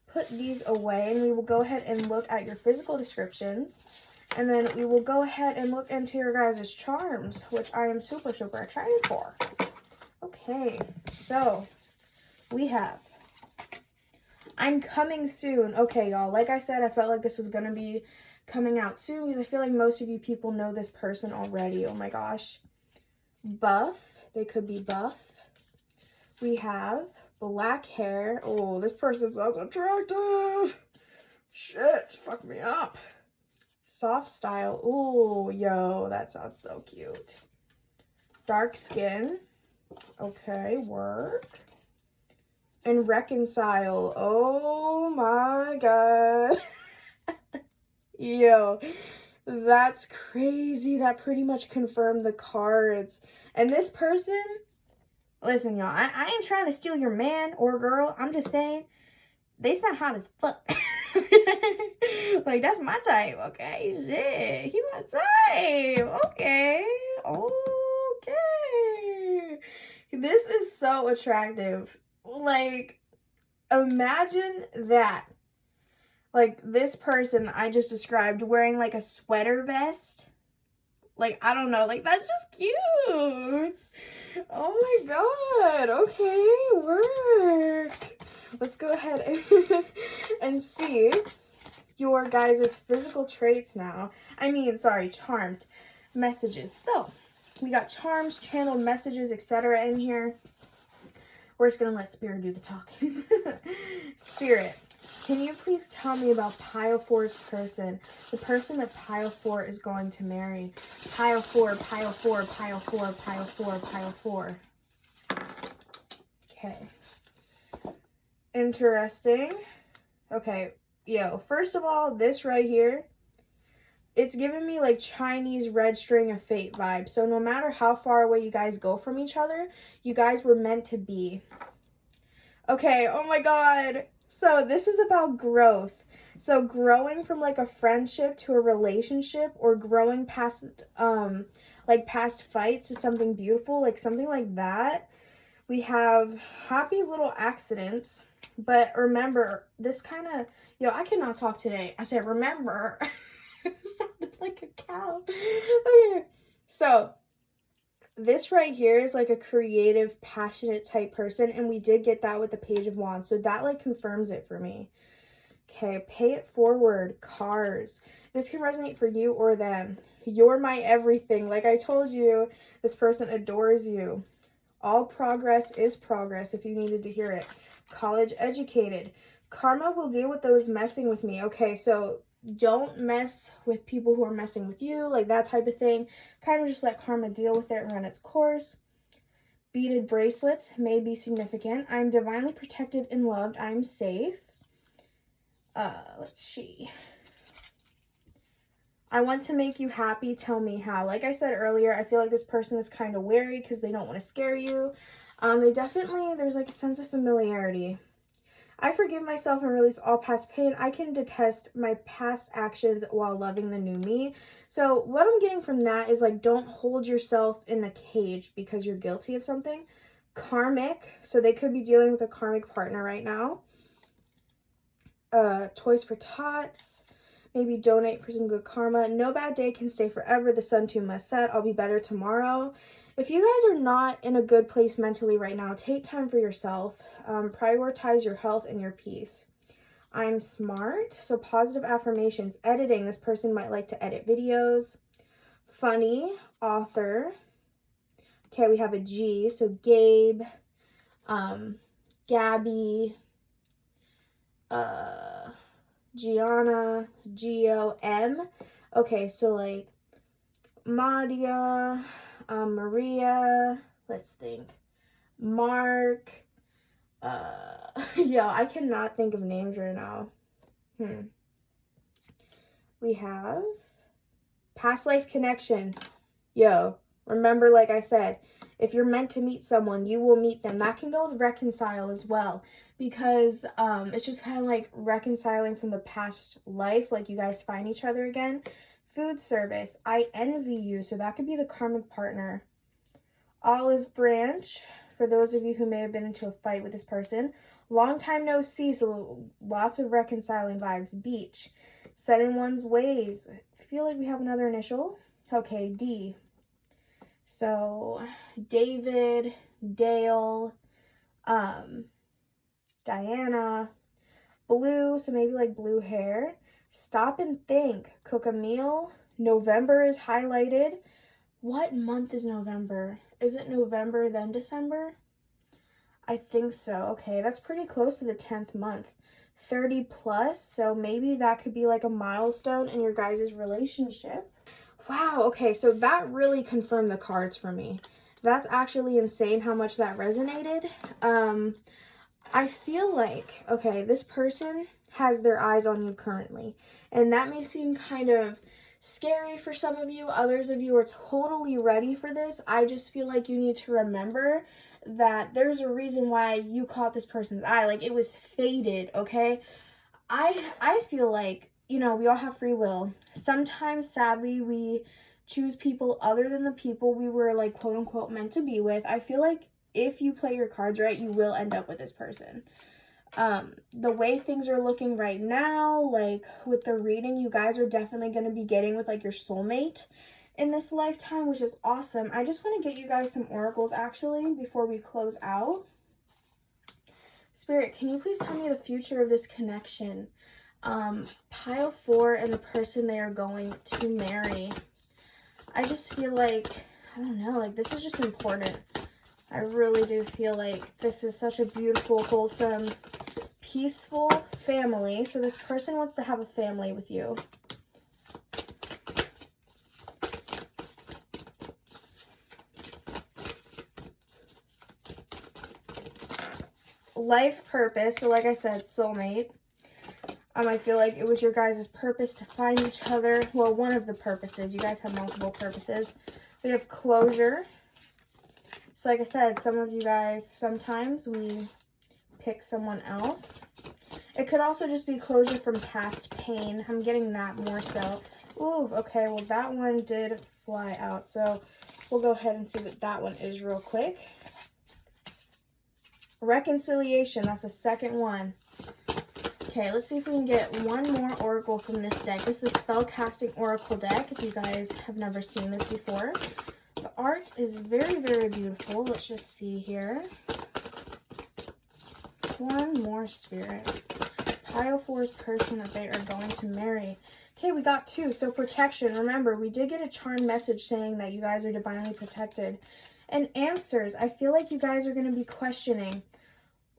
put these away, and we will go ahead and look at your physical descriptions. And then we will go ahead and look into your guys' charms, which I am super, super excited for. Okay, so we have I'm coming soon. Okay, y'all, like I said, I felt like this was going to be coming out soon because I feel like most of you people know this person already. Oh my gosh. Buff. They could be buff. We have black hair. Oh, this person sounds attractive. Shit, fuck me up. Soft style. Oh, yo, that sounds so cute. Dark skin. Okay, work. And reconcile. Oh my god. Yo, that's crazy. That pretty much confirmed the cards. And this person, listen, y'all, I ain't trying to steal your man or girl. I'm just saying, they sound hot as fuck. Like, that's my type, okay? Shit, he my type. Okay. Okay. This is so attractive. Like, imagine that. Like, this person I just described wearing, like, a sweater vest. Like, I don't know. Like, that's just cute. Oh, my God. Okay, work. Let's go ahead and see your guys' physical traits now. Charmed messages. So, we got charms, channeled messages, etc. in here. We're just going to let Spirit do the talking. Spirit. Can you please tell me about Pile 4's person? The person that Pile 4 is going to marry. Pile 4, Pile 4, Pile 4, Pile 4, Pile 4. Okay. Interesting. Okay. Yo, first of all, this right here, it's giving me like Chinese red string of fate vibes. So no matter how far away you guys go from each other, you guys were meant to be. Okay, oh my god. So this is about growth. So growing from like a friendship to a relationship, or growing past past fights to something beautiful, like something like that. We have happy little accidents, but remember, this kind of, I cannot talk today. I said remember. Sounded like a cow. Okay. So this right here is like a creative, passionate type person, and we did get that with the Page of Wands, so that like confirms it for me. Okay, pay it forward, cars. This can resonate for you or them. You're my everything. Like I told you, this person adores you. All progress is progress, if you needed to hear it. College educated. Karma will deal with those messing with me. Okay, so don't mess with people who are messing with you, like that type of thing. Kind of just let karma deal with it and run its course. Beaded bracelets may be significant. I'm divinely protected and loved. I'm safe. Let's see. I want to make you happy. Tell me how. Like I said earlier, I feel like this person is kind of wary because they don't want to scare you. There's like a sense of familiarity. I forgive myself and release all past pain. I can detest my past actions while loving the new me. So what I'm getting from that is like, don't hold yourself in a cage because you're guilty of something. Karmic. So they could be dealing with a karmic partner right now. Toys for Tots. Maybe donate for some good karma. No bad day can stay forever. The sun too must set. I'll be better tomorrow. If you guys are not in a good place mentally right now, take time for yourself. Prioritize your health and your peace. I'm smart. So positive affirmations. Editing. This person might like to edit videos. Funny. Author. Okay, we have a G. So Gabe. Gabby. Gianna, G-O-M. Okay, so like Madia, Maria, let's think. Mark. I cannot think of names right now. We have Past life connection. Yo, remember, like I said, if you're meant to meet someone, you will meet them. That can go with reconcile as well, because it's just kind of like reconciling from the past life, like you guys find each other again. Food service. I envy you. So that could be the karmic partner. Olive branch, for those of you who may have been into a fight with this person. Long time no see, so lots of reconciling vibes. Beach. Set in one's ways. I feel like we have another initial. Okay, D. So, David, Dale, Diana, blue, so maybe like blue hair. Stop and think. Cook a meal. November is highlighted. What month is November? Is it November then December? I think so. Okay, that's pretty close to the 10th month. 30 plus, so maybe that could be like a milestone in your guys' relationship. Wow, okay, so that really confirmed the cards for me. That's actually insane how much that resonated. I feel like, okay, this person has their eyes on you currently, and that may seem kind of scary for some of you. Others of you are totally ready for this. I just feel like you need to remember that there's a reason why you caught this person's eye. Like, it was fated, okay? I feel like, you know, we all have free will. Sometimes, sadly, we choose people other than the people we were, like, quote unquote meant to be with. I feel like if you play your cards right, you will end up with this person. The way things are looking right now, like with the reading, you guys are definitely going to be getting with like your soulmate in this lifetime, which is awesome. I just want to get you guys some oracles actually before we close out. Spirit, can you please tell me the future of this connection? Pile 4 and the person they are going to marry. I just feel like, I don't know, like this is just important. I really do feel like this is such a beautiful, wholesome, peaceful family. So this person wants to have a family with you. Life purpose. So like I said, soulmate. I feel like it was your guys' purpose to find each other. Well, one of the purposes. You guys have multiple purposes. We have closure. So like I said, some of you guys, sometimes we pick someone else. It could also just be closure from past pain. I'm getting that more so. Ooh, okay, well that one did fly out. So we'll go ahead and see what that one is real quick. Reconciliation, that's the second one. Okay, let's see if we can get one more oracle from this deck. This is the spell-casting oracle deck, if you guys have never seen this before. The art is very, very beautiful. Let's just see here. One more, Spirit. Pile 4's person that they are going to marry. Okay, we got 2. So protection. Remember, we did get a charm message saying that you guys are divinely protected. And answers. I feel like you guys are going to be questioning,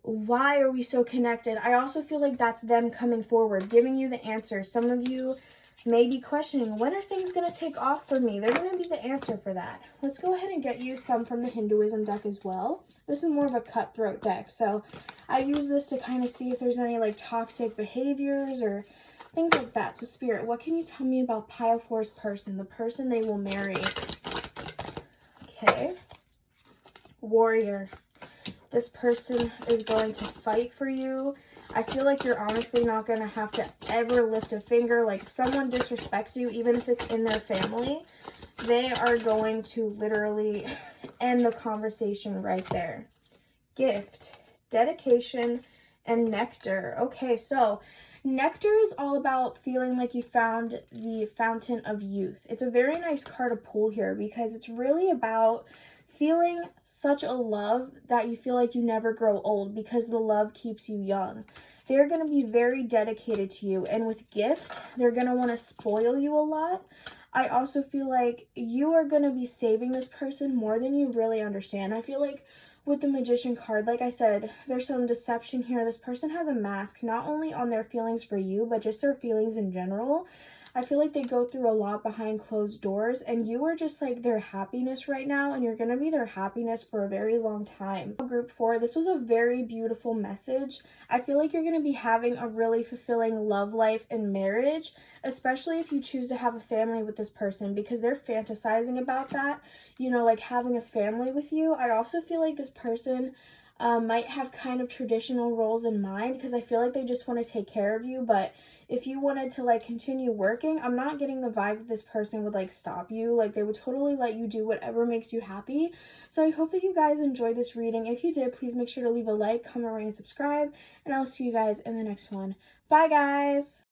why are we so connected? I also feel like that's them coming forward, giving you the answers. Some of you may be questioning, when are things going to take off for me? They're going to be the answer for that. Let's go ahead and get you some from the Hinduism deck as well. This is more of a cutthroat deck, so I use this to kind of see if there's any like toxic behaviors or things like that. So Spirit, what can you tell me about Pile 4's person, the person they will marry? Okay. Warrior. This person is going to fight for you. I feel like you're honestly not going to have to ever lift a finger. Like, if someone disrespects you, even if it's in their family, they are going to literally end the conversation right there. Gift, dedication, and nectar. Okay, so nectar is all about feeling like you found the fountain of youth. It's a very nice card to pull here because it's really about feeling such a love that you feel like you never grow old because the love keeps you young. They're going to be very dedicated to you. And with gift, they're going to want to spoil you a lot. I also feel like you are going to be saving this person more than you really understand. I feel like with the Magician card, like I said, there's some deception here. This person has a mask, not only on their feelings for you, but just their feelings in general. I feel like they go through a lot behind closed doors, and you are just like their happiness right now, and you're gonna be their happiness for a very long time. Group 4, this was a very beautiful message. I feel like you're gonna be having a really fulfilling love life and marriage, especially if you choose to have a family with this person, because they're fantasizing about that, you know, like having a family with you. I also feel like this person might have kind of traditional roles in mind, because I feel like they just want to take care of you. But if you wanted to like continue working, I'm not getting the vibe that this person would like stop you. Like they would totally let you do whatever makes you happy. So I hope that you guys enjoyed this reading. If you did, please make sure to leave a like, comment, rate, and subscribe, and I'll see you guys in the next one. Bye guys.